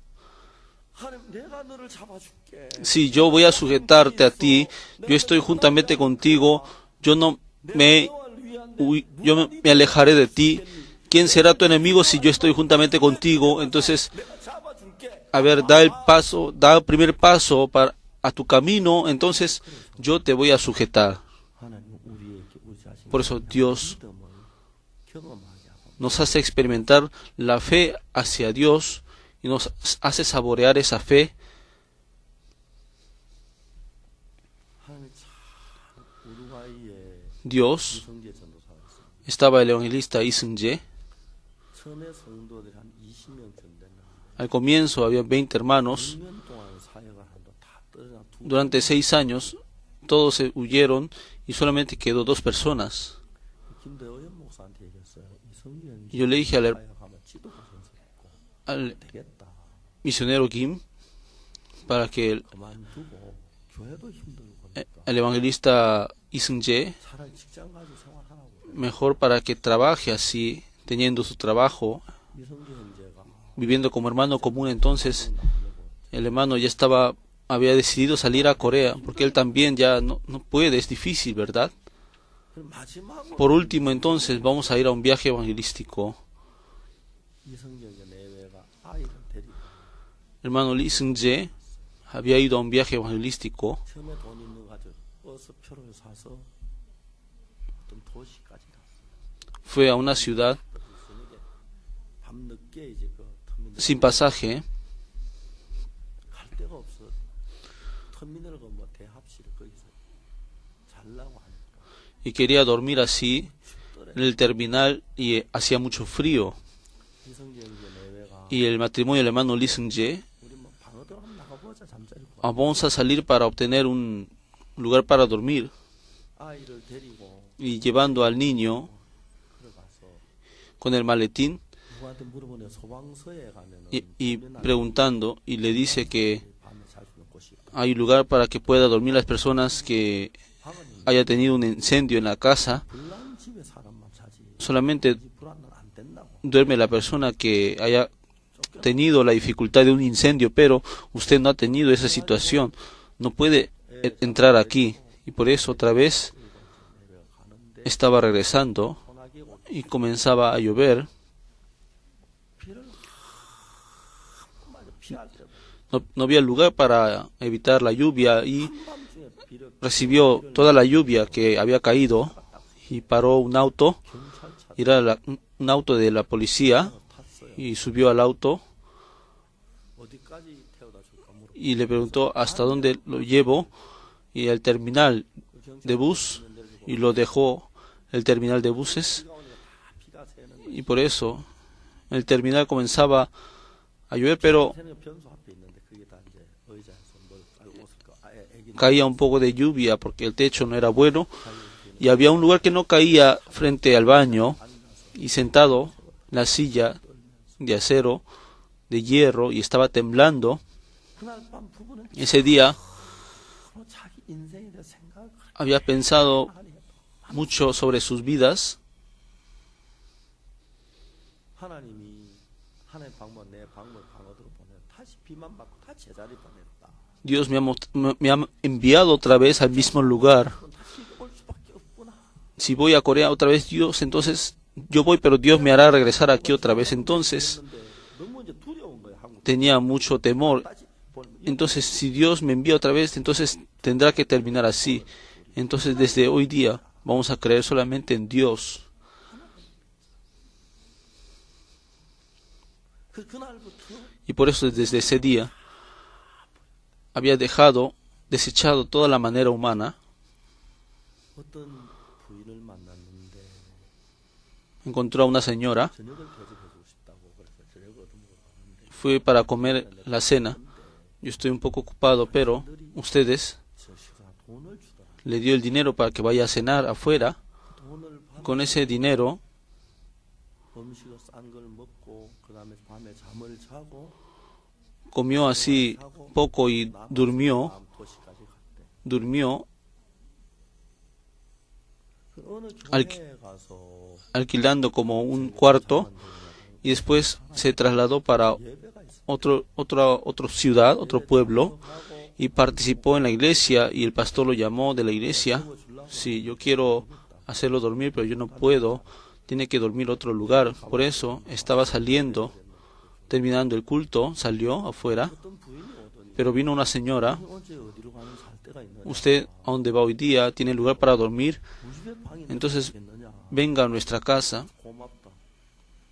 하나님 내가 너를 잡아줄게. si yo voy a sujetarte a ti, yo estoy juntamente contigo, yo me alejaré de ti. ¿Quién será tu enemigo si yo estoy juntamente contigo? Entonces, 내가 잡아줄게. a ver, da el primer paso a tu camino, entonces yo te voy a sujetar. 하나님 우리에게 우리 자신 Por eso Dios 믿음을 경험하게 하고 nos hace experimentar la fe hacia Dios y nos hace saborear esa fe. 하나님 참 우루과이에 Dios, 이성재 전도사가 있어요. estaba el evangelista Lee Seung-jae. 처음에 성도들이 한 20명 정도 됐는데 Al comienzo había 20 hermanos. 2년 동안 사역을 하는데 다 떨어져 두 Durante 6 años todos se huyeron y solamente quedó 2 personas. 김대호연 목사한테 얘기했어요. 이성균 Yo le dije 사역하면 지도가 선생했고 al 되겠다. misionero Kim para que 그만두고 교회도 힘들고 el evangelista Lee Seung-jae, 차라리 직장 가지고 생활하라고. mejor para que trabaje así, teniendo su trabajo, 이성균 형제가 viviendo como hermano común. Entonces el hermano ya había decidido salir a Corea, porque él también ya no puede, es difícil, ¿verdad? 그럼 마지막으로 Por último, entonces, vamos a ir a un viaje evangelístico. 이성균 형제 내외가 아이를 데리고 Hermano Lee Seung-jae había ido a un viaje evangelístico. 처음에 돈 있는 가지고 버스 표를 사서 어떤 도시까지 갔어요. Fue a una ciudad 밤늦게 이제 그 터미널 sin pasaje 갈 데가 없어. 터미널 그뭐 대합실 거기서 잘라고 하니까 y quería dormir así en el terminal y hacía mucho frío. 이성균 형제 내외가 Y el matrimonio del hermano Lee Seung-jae, 우리 뭐 방어들 한번 나가보자 잠자리 고 vamos a salir para obtener un lugar para dormir. 아이를 데리고 Y llevando al niño 들어가서 con el maletín 누구한테 물어보냐 소방서에 가면은 y preguntando, y le dice que 밤에 잘 수 있는 곳이 있다. hay lugar para que pueda dormir las personas que 방은 haya tenido un incendio en la casa. 불난 집에 사람만 자지. Solamente 이 불안은 안 된다고. duerme la persona que haya tenido la dificultad de un incendio, pero usted no ha tenido esa situación, no puede entrar aquí. Y por eso otra vez 내려가는데 estaba regresando 소나기 오고 y comenzaba a llover. 비를 정말 피할 때 No había lugar para evitar la lluvia y 한밤중에 비를 recibió toda la lluvia que había caído y paró un auto, 경찰차 era un auto de la policía, 탔어요. y subió al auto 어디까지 태워다 줄까 물어. y le preguntó hasta dónde lo llevo, y al terminal de bus, y lo dejó el terminal de buses. 비가 오니까 다 피가 새는 Y por eso el terminal comenzaba a llover, pero 새는 변수 앞에 있는데 그게 다 이제 의자에서 뭘 깔고 옷을 애기 caía un poco de lluvia porque el techo no era bueno, y había un lugar que no caía frente al baño, y sentado la silla de acero, de hierro, y estaba temblando. 그날 밤 부부는 Ese día 서로 자기 인생에 대해 생각을 había pensado 하니 mucho sobre sus vidas. 하나님이 하나님 방문 내 방문 방어도로 보내 다시 비만 받고 다 제자리 보냈다. Dios me ha enviado otra vez al mismo lugar. 그럼 다시 올 수밖에 없구나. Si voy a Corea otra vez, Dios, entonces yo voy, pero Dios me hará regresar aquí otra vez. Entonces 그런데 너무 이제 두려운 거야 한국. tenía mucho temor. 다시 보내면 Entonces, si Dios me envía otra vez, entonces tendrá que terminar así. Entonces, desde hoy día, vamos a creer solamente en Dios. 그날부터 Y por eso, desde ese día, había desechado toda la manera humana. 어떤 부인을 만났는데 Encontró a una señora. 저녁을 대접해주고 싶다고 그래서 저녁을 얻어먹으러 갔는데 Fue para comer la cena. Yo estoy un poco ocupado, pero ustedes 저 식사 돈을 주더라. le dio el dinero para que vaya a cenar afuera. 돈을 받아 Con ese dinero 음식을 싼 걸 먹고 그 다음에 밤에 잠을 자고 comió así poco y durmió. 다음 도시까지 갔대. Durmió 그 어느 Alqui- 교회에 가서 alquilando como un cuarto y después se trasladó para 예배가 있어. otra ciudad, otro pueblo, y participó en la iglesia y el pastor lo llamó de la iglesia. Sí, yo quiero hacerlo dormir, pero yo no puedo, tiene que dormir en otro lugar. Por eso estaba saliendo, terminando el culto, salió afuera, 어떤 부인이 오더니 pero vino una señora. 언제 어디로 가는 살 데가 있느냐. Usted a dónde va hoy día, tiene lugar para dormir, 우리 집에 방이 entonces 있겠느냐. venga a nuestra casa. 고맙다.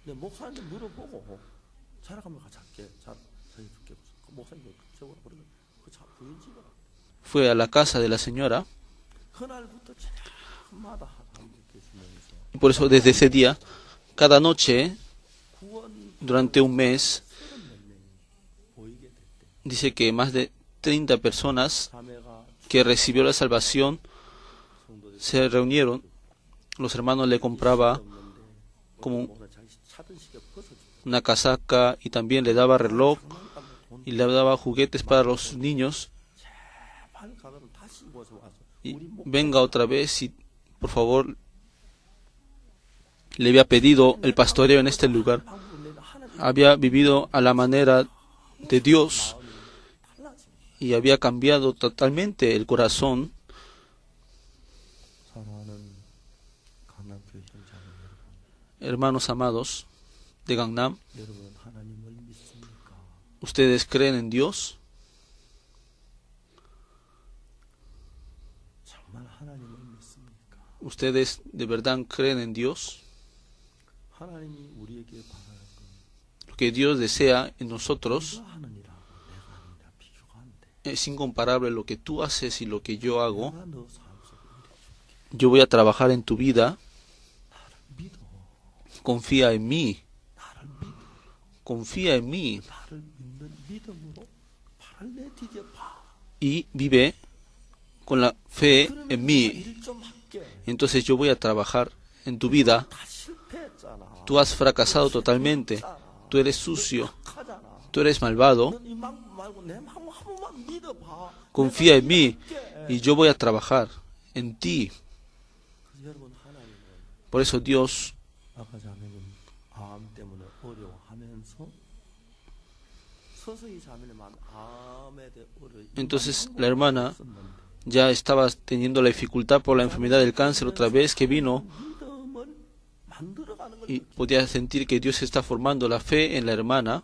근데 목사한테 물어보고 자락하면 자게 줄게. 그 목사님 저거 그러면 그 부인 집에 Fue a la casa de la señora. 그날부터 저녁마다 함께 계시면서 Y por eso desde ese día, cada noche, 구원 durante un mes, 몇 명이 보이게 됐대. dice que más de 30 personas 자매가 que recibió la salvación 성도들 se reunieron. Los hermanos le compraba 없는데 como 목사 자기 차던 시계 벗어주고 una casaca y también le daba reloj 장난감에 돈 y le daba juguetes para los niños. 제발 가면 다시 이곳에 와서 Y 우리 목 venga otra vez y por favor le había pedido el pastoreo en este lugar. 방법을 내가 하나님 Había vivido a la manera de Dios 달라지. y había cambiado totalmente el corazón. 사랑하는 강남교회 형제자매 여러분, Hermanos amados de Gangnam, 여러분 하나님을 믿습니까? ¿ustedes creen en Dios? 정말 하나님을 믿습니까? ¿Ustedes de verdad creen en Dios? 하나님이 우리에게 바라는 건 Lo que Dios desea en nosotros 네가 하느니라고 내가 하느니라 비교가 안 돼. es incomparable lo que tú haces y lo que yo hago. 내가 너 삶 속에 일해줄게. Yo voy a trabajar en tu vida. 나를 믿어. Confía en mí. 나를 믿어. Confía en mí. 나를 믿는 믿음으로 발을 내디뎌 봐. Y vive con la fe en mí. 일 좀 할게. Entonces yo voy a trabajar en tu vida. 다 실패했잖아. Tú has fracasado totalmente. Tú eres sucio. 하잖아. Tú eres malvado. 넌 이 마음 말고 내 마음 한 번만 믿어봐. Confía en mí. 내가 Y yo voy a trabajar en ti. 그래서 여러분 하나님은 Por eso Dios, 아까 자매는 암 때문에 어려워하면서 서서히 자매는 암에 대해 entonces la hermana ya estaba teniendo la dificultad por la enfermedad del cáncer otra vez que vino 믿음을 만들어가는 걸 y podía sentir que Dios está formando la fe en la hermana,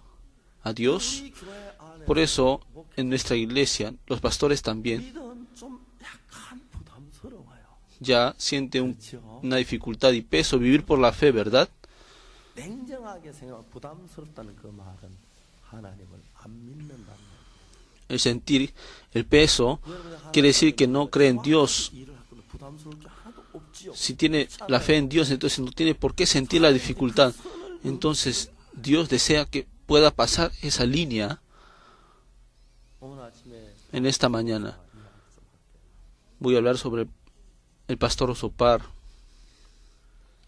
a Dios. 우리 교회 안에 Por eso en nuestra iglesia, los pastores también 믿음은 좀 약간 부담스러워요. ya sienten 그렇죠? una dificultad y peso vivir por la fe, ¿verdad? 냉정하게 생각 부담스럽다는 그 말은 하나님을 안 믿는다는 거예요. El sentir el peso quiere decir que no cree en Dios. 일을 하거나 부담스러울 게 하나도 없지요. Si tiene la fe en Dios, entonces no tiene por qué sentir la dificultad. Entonces Dios desea que pueda pasar esa línea 오늘 아침에 en esta mañana. Voy a hablar sobre el pastor Osopar.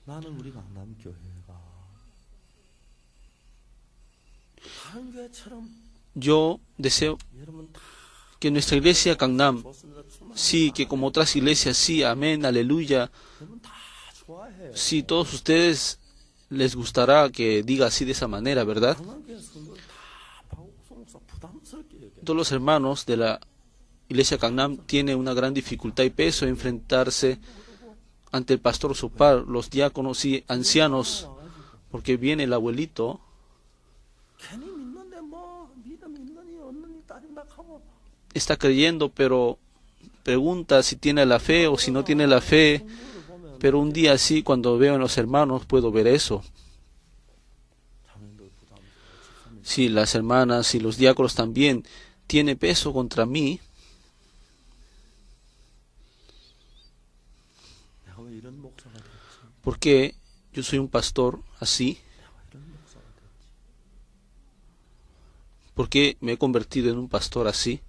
나는 우리 강남교회가 다른 교회처럼 Yo deseo 여러분 다 que nuestra iglesia Gangnam, 좋습니다. 충만히 sí, que como otras iglesias, sí, amén, aleluya, 여러분 다 좋아해요. sí, todos ustedes les gustará que diga así de esa manera, ¿verdad? 강남교회 성도들 다 박옥수 목사 부담스럽게 얘기해요. Todos los hermanos de la iglesia Gangnam tienen una gran dificultad y peso en enfrentarse ante el pastor Sopar, los diáconos y ancianos, porque viene el abuelito 괜히 믿는데 뭐 믿음 있느니 없느니 따진다 하고 está creyendo, pero pregunta si tiene la fe o si no tiene la fe. 성도를 보면 Pero un día así, cuando veo en los hermanos, puedo ver eso. 자매들 부담스러워. Si las hermanas y los diáconos también tienen peso contra mí, 내가 왜 이런 목사가 됐지? porque yo soy un pastor así, 내가 이런 목사가 됐지? porque me he convertido en un pastor así.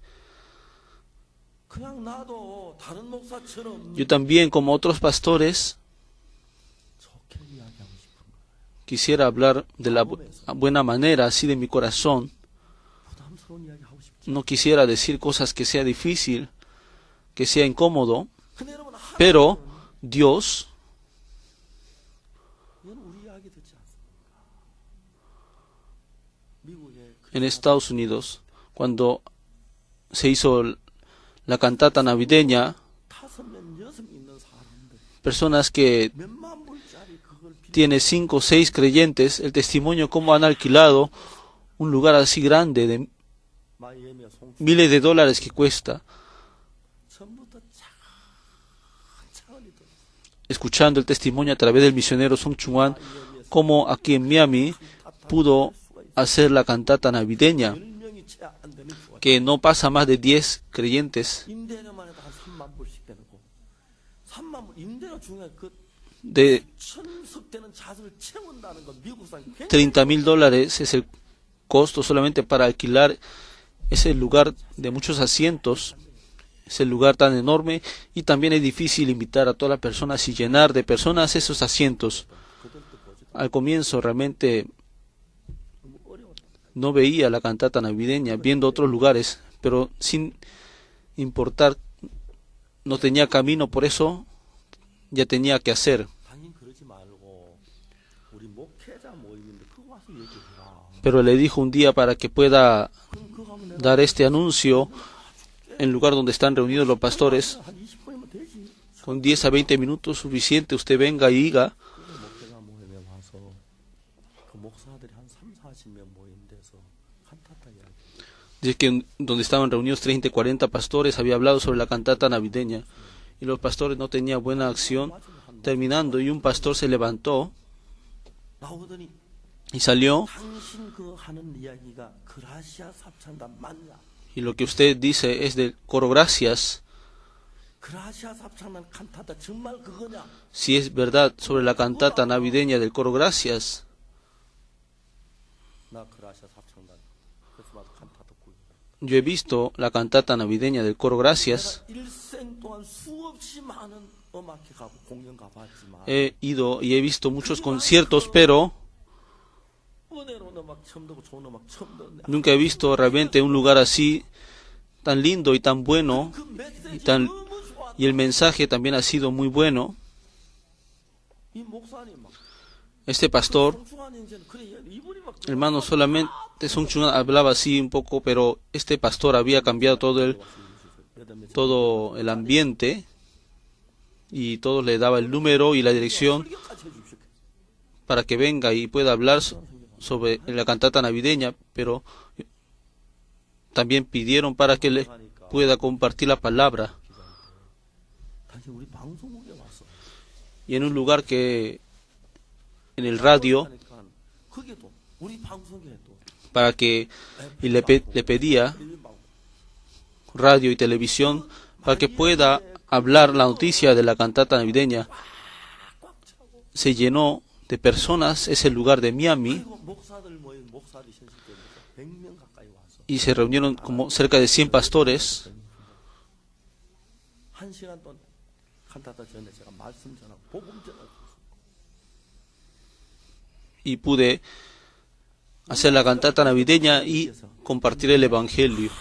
그냥 나도 다른 목사처럼 Yo también, como otros pastores, 좋게 이야기하고 싶은 거예요. quisiera hablar de la buena manera, así de mi corazón. 부담스러운 이야기 하고 싶지. No quisiera decir cosas que sea difícil, que sea incómodo, 근데 여러분 pero Dios, 이건 우리 이야기 듣지 않습니까? 미국에 en Estados Unidos, cuando se hizo la cantata navideña, 5명, 6명 있는 사람들 personas que 몇만 불짜리 그걸 빌려 tiene 5 o 6 creyentes, el testimonio cómo han alquilado un lugar así grande de 마이애미에 송 miles de dólares que cuesta, 전부터 차근차근히 들 escuchando el testimonio a través del misionero Song Chung-wan, cómo aquí en Miami pudo hacer la cantata navideña, 10명이 채 안 되는 교회 que no pasa más de 10 creyentes. 임대료만 해도 한 3만 불씩 되는 거 3만 불 임대료 중에 그 De 천석 되는 자석을 채운다는 거 미국 사람 굉장히 30,000 dólares es el costo solamente para alquilar ese lugar de muchos asientos, ese lugar tan enorme, y también es difícil invitar a todas las personas y llenar de personas esos asientos. Al comienzo realmente 너무 어려워. no veía la cantata navideña, viendo otros lugares, pero sin importar, no tenía camino, por eso ya tenía que hacer. 당연히 그러지 말고 우리 목회자 모임인데 그거 와서 얘기해라. Pero le dijo un día para que pueda 그럼 그거 하면 내가 dar este anuncio en el lugar donde están reunidos los pastores, 한 20분이면 되지. con 10 a 20 minutos suficiente, usted venga y diga. 그 목회자 모임에 와서 그 목사들이 한 3, 40명 모인 데서 칸타타 이야기. Dice que donde estaban reunidos 30, 40 pastores había hablado sobre la cantata navideña y los pastores no tenían buena acción. Terminando, y un pastor se levantó 나오더니 y salió, 당신 그 하는 이야기가 그라시아 합창단 맞냐? y lo que usted dice es del coro gracias. 그라시아 합창단 칸타타 정말 그거냐? Si es verdad sobre la cantata navideña del coro gracias, 나 그라시아 합창단 그래서 맞아 칸타타 구이. yo he visto la cantata navideña del coro gracias, 일생 동안 수없이 많은 음악회 가고 공연 가봤지만 he ido y he visto muchos conciertos, pero 은혜로운 음악 처음 듣고 좋은 음악 처음 듣는데 nunca he visto realmente un lugar así tan lindo y tan bueno, 그 메시지 tan- 너무 좋아. y el mensaje también ha sido muy bueno. 이 목사님 막 Este pastor, 성충한 인생 그래 이분이 막 hermano, solamente Song Chung hablaba así un poco, pero este pastor había cambiado todo el ambiente y todo le daba el número y la dirección 설교까지 해주십시오. para que venga y pueda hablar sobre la cantata navideña, pero también pidieron para que le pueda compartir la palabra. 당신 우리 방송국에 왔어. Y en un lugar que, en el radio, 그러니까 거기도 우리 방송국에도 para que, y le pedía radio y televisión para que pueda hablar la noticia de la cantata navideña. 꽉 차고 Se llenó de personas ese lugar de Miami 그리고 목사들 모인 목사들이 셨을 때 100명 가까이 와서 y se reunieron como cerca de 100 pastores. 한 시간 동안 칸타타 전에 제가 말씀 전하고 복음 전하고 Y pude hacer la cantata navideña y compartir el Evangelio.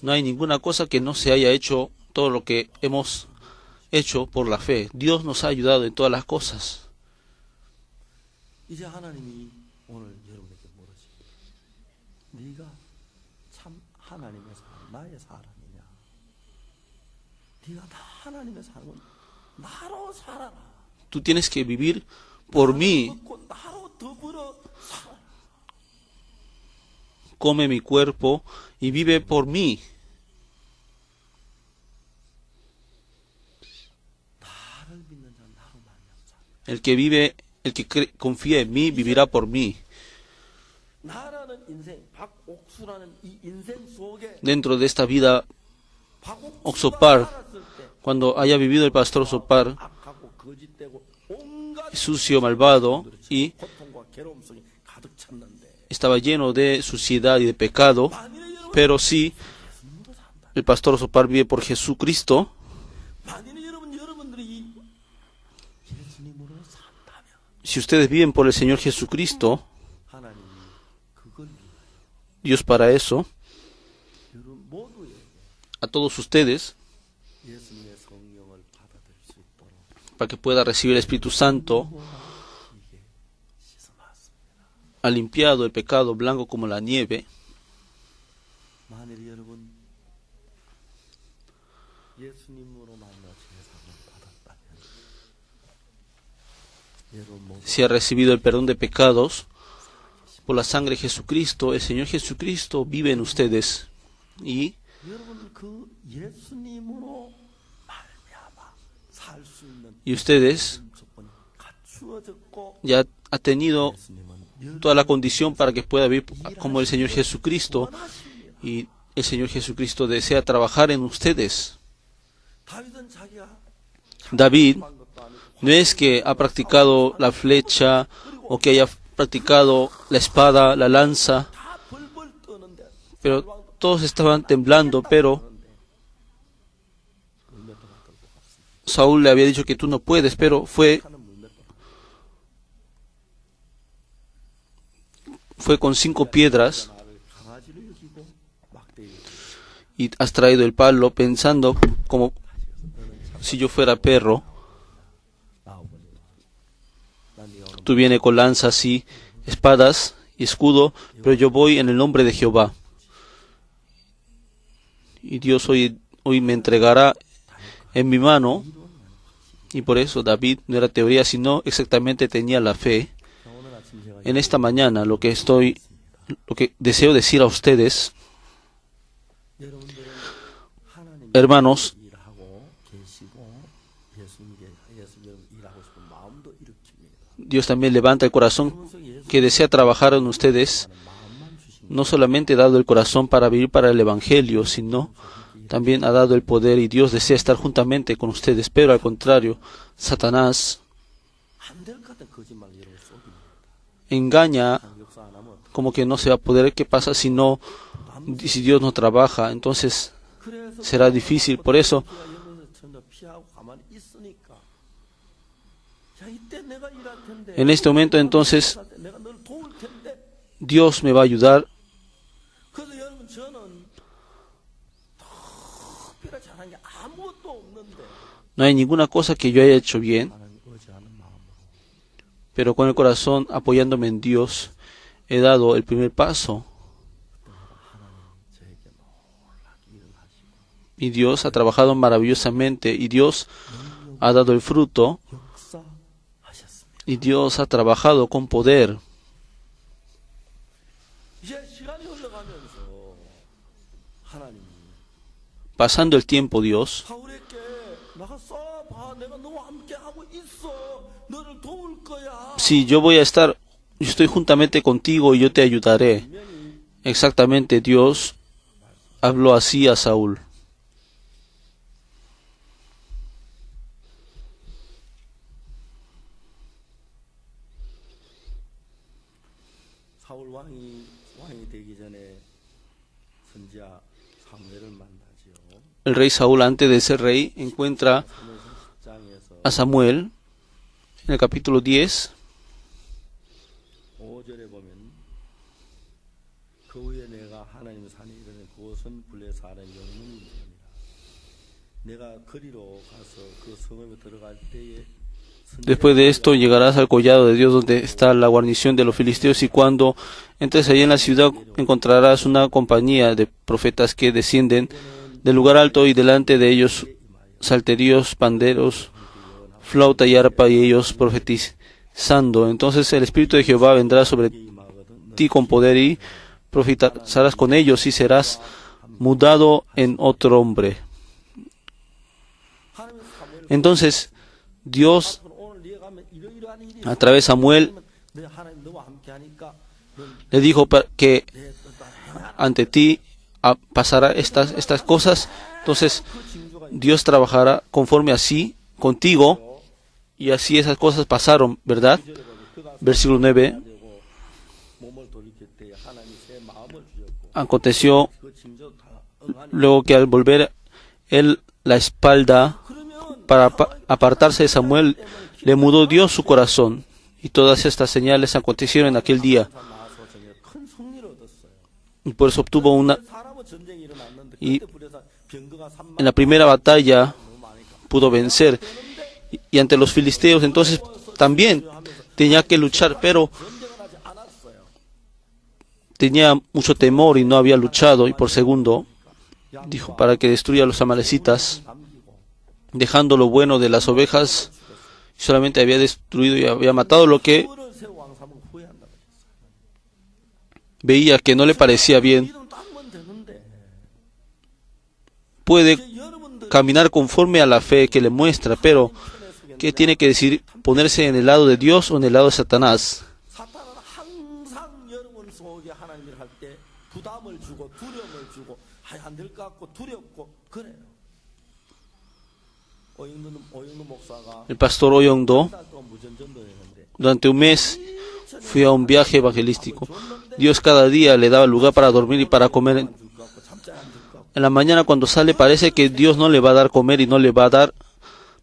No hay ninguna cosa que no se haya hecho, todo lo que hemos hecho por la fe. Dios nos ha ayudado en todas las cosas. 이제 하나님이 오늘 여러분에게 물으십니다. 네가 참 하나님의 사람, 나의 사람이냐? 네가 다 하나님의 사람은 나로 살아라. Tú tienes que vivir por mí. 먹고 나로 더불어 살아라. Come mi cuerpo y vive por mí. 나를 믿는 자는 나로 말미암아 살아. El que confía en mí, vivirá por mí. 나라는 인생, 박옥수라는 이 인생 속에 Dentro de esta vida, 박옥수가 Oxopar, 살았을 때 cuando haya vivido el pastor Sopar, 악하고 거짓되고 온갖 sucio, malvado, y 고통과 괴로움 속에 가득 찼는데 estaba lleno de suciedad y de pecado, 만일에 여러분 pero si 예수님으로 산다. el pastor Sopar vive por Jesucristo, 만일에 여러분들이 예수님으로 산다면 si ustedes viven por el Señor Jesucristo, 하나님이 그걸 위하여 Dios para eso, 여러분 모두에게 a todos ustedes, 예수님의 성령을 받아들일 수 있도록 para que pueda recibir el Espíritu Santo, 이게 씻어놨습니다. ha limpiado el pecado blanco como la nieve. 만일 여러분 예수님으로 만나 제사를 받았다면 여러분 모두 Si ha recibido el perdón de pecados por la sangre de Jesucristo, el Señor Jesucristo vive en ustedes. Y 여러분 그 예수님으로 말미암아 살 수 있는 ustedes 조건이 갖추어졌고 ya ha tenido 예수님은 toda la condición para que pueda vivir como el Señor Jesucristo. 원하십니다. Y el Señor Jesucristo desea trabajar en ustedes. 다윗은 자기가 David 한 것도 아니고 no es que ha practicado la flecha o que haya practicado la espada, la lanza, 다 벌벌 떠는데 pero todos estaban temblando, pero 물맷돌 끌고 갔습니다. Saúl le había dicho que tú no puedes, pero fue con 5 piedras 나를 강아지로 여기고 막대기 y has traído el palo pensando como si yo fuera perro. 나오거든요. 난 네가 오늘 Tú vienes con lanzas y espadas y escudo, pero yo voy en el nombre de Jehová. Y Dios hoy me entregará en mi mano. Y por eso David no era teoría, sino exactamente tenía la fe. 오늘 아침 제가 En esta mañana lo que deseo decir a ustedes, 여러분들은 하나님 hermanos, 일하고 계시고 예수님 일하고 싶은 마음도 일으킵니다. Dios también levanta el corazón que desea trabajar en ustedes, 마음만 주신 no solamente ha dado el corazón para vivir para el Evangelio, sino también ha dado el poder y Dios desea estar juntamente con ustedes. Pero al contrario, Satanás 안될 것 같은 거짓말 여러분 쏘깁니다. engaña 역사 안 하면 como que no se va a poder. ¿Qué pasa si Dios no trabaja? Entonces 그래서 será difícil. Por eso, 여러분들 피하고 가만히 있으니까 자 이때 내가 일할 텐데 en este momento entonces 내가 널 도울 텐데 Dios me va a ayudar. 그래서 여러분 저는 특별히 잘한 게 아무것도 없는데 No hay ninguna cosa que yo haya hecho bien, 하나님 의지하는 마음으로 pero con el corazón apoyándome en Dios he dado el primer paso. 저에게 놀랍게 일을 하시고 Y Dios ha trabajado maravillosamente y Dios ha dado el fruto 역사하셨습니다. y Dios ha trabajado con poder. 이제 시간이 흘러가면서 하나님이 Pasando el tiempo, Dios 바울에게 나가서 봐 내가 너와 함께 하고 있어 너를 도울 거야. si yo estoy juntamente contigo y yo te ayudaré. Exactamente, Dios habló así a Saúl. 사울 왕이 되기 전에 선지자 사무엘을 만나지요. El rey Saúl, antes de ser rey, encuentra 사무엘 10장에서 a Samuel en el capítulo 10. 5절에 보면 내가 거리로 가서 그 성읍에 들어갈 때에 Después de esto llegarás al collado de Dios donde está la guarnición de los filisteos y cuando entres allí en la ciudad encontrarás una compañía de profetas que descienden del lugar alto y delante de ellos salterios, panderos, flauta y arpa y ellos profetizando. Entonces el Espíritu de Jehová vendrá sobre ti con poder y profetizarás con ellos y serás mudado en otro hombre. Entonces Dios a través de Samuel le dijo que ante ti pasará estas cosas. Entonces Dios trabajará conforme así contigo y así esas cosas pasaron, ¿verdad? Versículo 9. Aconteció luego que al volver él la espalda para apartarse de Samuel, le mudó Dios su corazón. Y todas estas señales acontecieron en aquel día. Y por eso obtuvo una... Y en la primera batalla pudo vencer. Y ante los filisteos entonces también tenía que luchar, pero tenía mucho temor y no había luchado. Y por segundo, dijo, para que destruya a los amalecitas, dejando lo bueno de las ovejas, solamente había destruido y había matado lo que veía que no le parecía bien. Puede caminar conforme a la fe que le muestra, pero ¿qué tiene que decir? ¿Ponerse en el lado de Dios o en el lado de Satanás? El pastor Oyongdo, durante un mes, fui a un viaje evangelístico. Dios cada día le daba lugar para dormir y para comer. En la mañana cuando sale parece que Dios no le va a dar comer y no le va a dar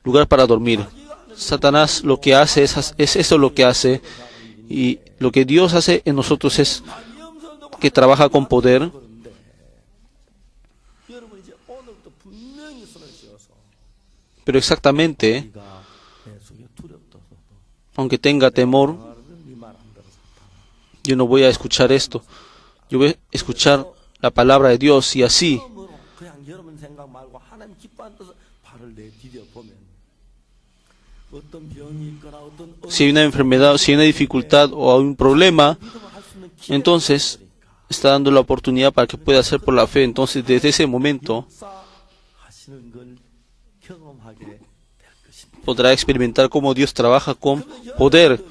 lugar para dormir. Satanás lo que hace es eso lo que hace. Y lo que Dios hace en nosotros es que trabaja con poder. Pero exactamente, aunque tenga temor, yo no voy a escuchar esto. Yo voy a escuchar la palabra de Dios y así. Si hay una enfermedad, si hay una dificultad o hay un problema, entonces está dando la oportunidad para que pueda hacer por la fe. Entonces, desde ese momento, podrá experimentar cómo Dios trabaja con poder.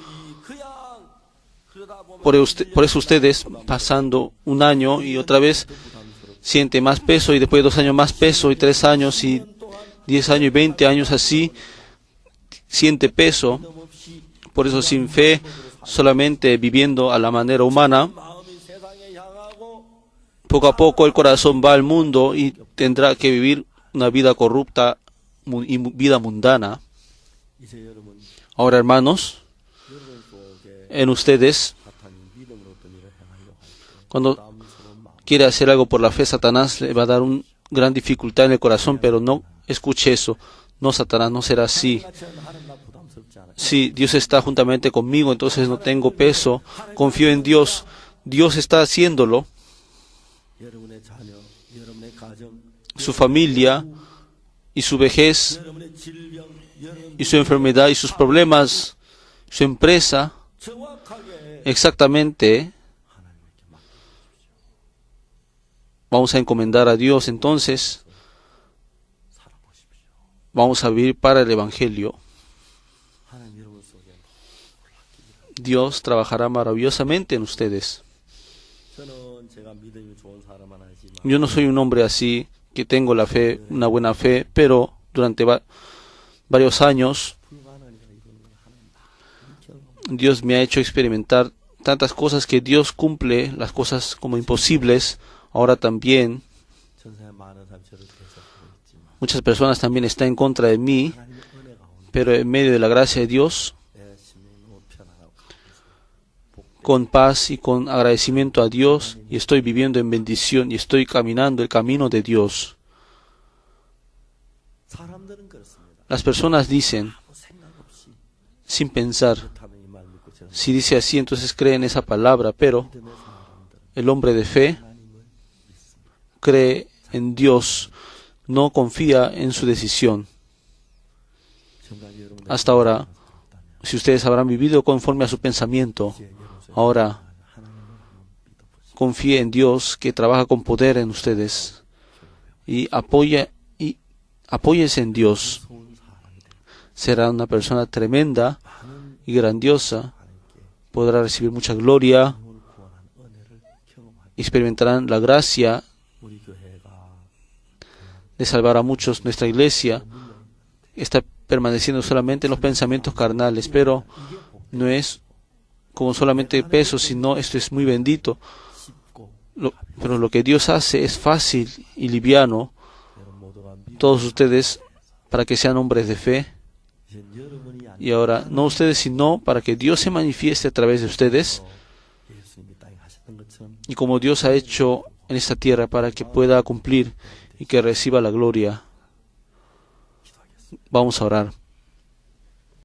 Por eso ustedes, pasando un año y otra vez, siente más peso y después 2 años más peso y 3 años y 10 años y 20 años así, siente peso. Por eso sin fe, solamente viviendo a la manera humana, poco a poco el corazón va al mundo y tendrá que vivir una vida corrupta y vida mundana. Ahora, hermanos, en ustedes, cuando quiere hacer algo por la fe, Satanás le va a dar una gran dificultad en el corazón, pero no escuche eso. No, Satanás, no será así. Si Dios está juntamente conmigo, entonces no tengo peso. Confío en Dios. Dios está haciéndolo. Su familia y su vejez y su enfermedad y sus problemas, su empresa, exactamente vamos a encomendar a Dios. Entonces vamos a vivir para el Evangelio. Dios trabajará maravillosamente en ustedes. Yo no soy un hombre así, que tengo la fe, una buena fe, pero durante varios años Dios me ha hecho experimentar tantas cosas que Dios cumple las cosas como imposibles. Ahora también muchas personas también están en contra de mí, pero en medio de la gracia de Dios, con paz y con agradecimiento a Dios, y estoy viviendo en bendición y estoy caminando el camino de Dios. 사람들은 그렇습니다. Las personas dicen, 아무 생각 없이 sin pensar, 하는 이 말 믿고 저는 si dice así, entonces cree en esa palabra, pero 믿음의 사람들은 el hombre de fe 하나님을 믿습니다. cree en Dios, no confía en su decisión. 지금까지 여러분들 Hasta ahora, si ustedes habrán vivido conforme a su pensamiento, ahora confíe en Dios que trabaja con poder en ustedes y apóyese en Dios. 좋은 사람이 되고 Será una persona tremenda 많은 y grandiosa, 하나님께 podrá recibir mucha gloria, 영혼을 구원한 은혜를 경험하게 experimentarán la gracia 우리 교회가 de salvar a muchos. Nuestra iglesia está permaneciendo solamente en los pensamientos carnales, pero no es como solamente peso, sino esto es muy bendito. 쉽고 Pero lo que Dios hace es fácil y liviano. 여러분 모두가 믿음 Todos ustedes, para que sean hombres de fe, 이제 여러분이 y ahora no ustedes, sino para que Dios se manifieste a través de ustedes, 예수님이 땅에 하셨던 것처럼 y como Dios ha hecho en esta tierra para que pueda cumplir y que reciba la gloria. Vamos a orar.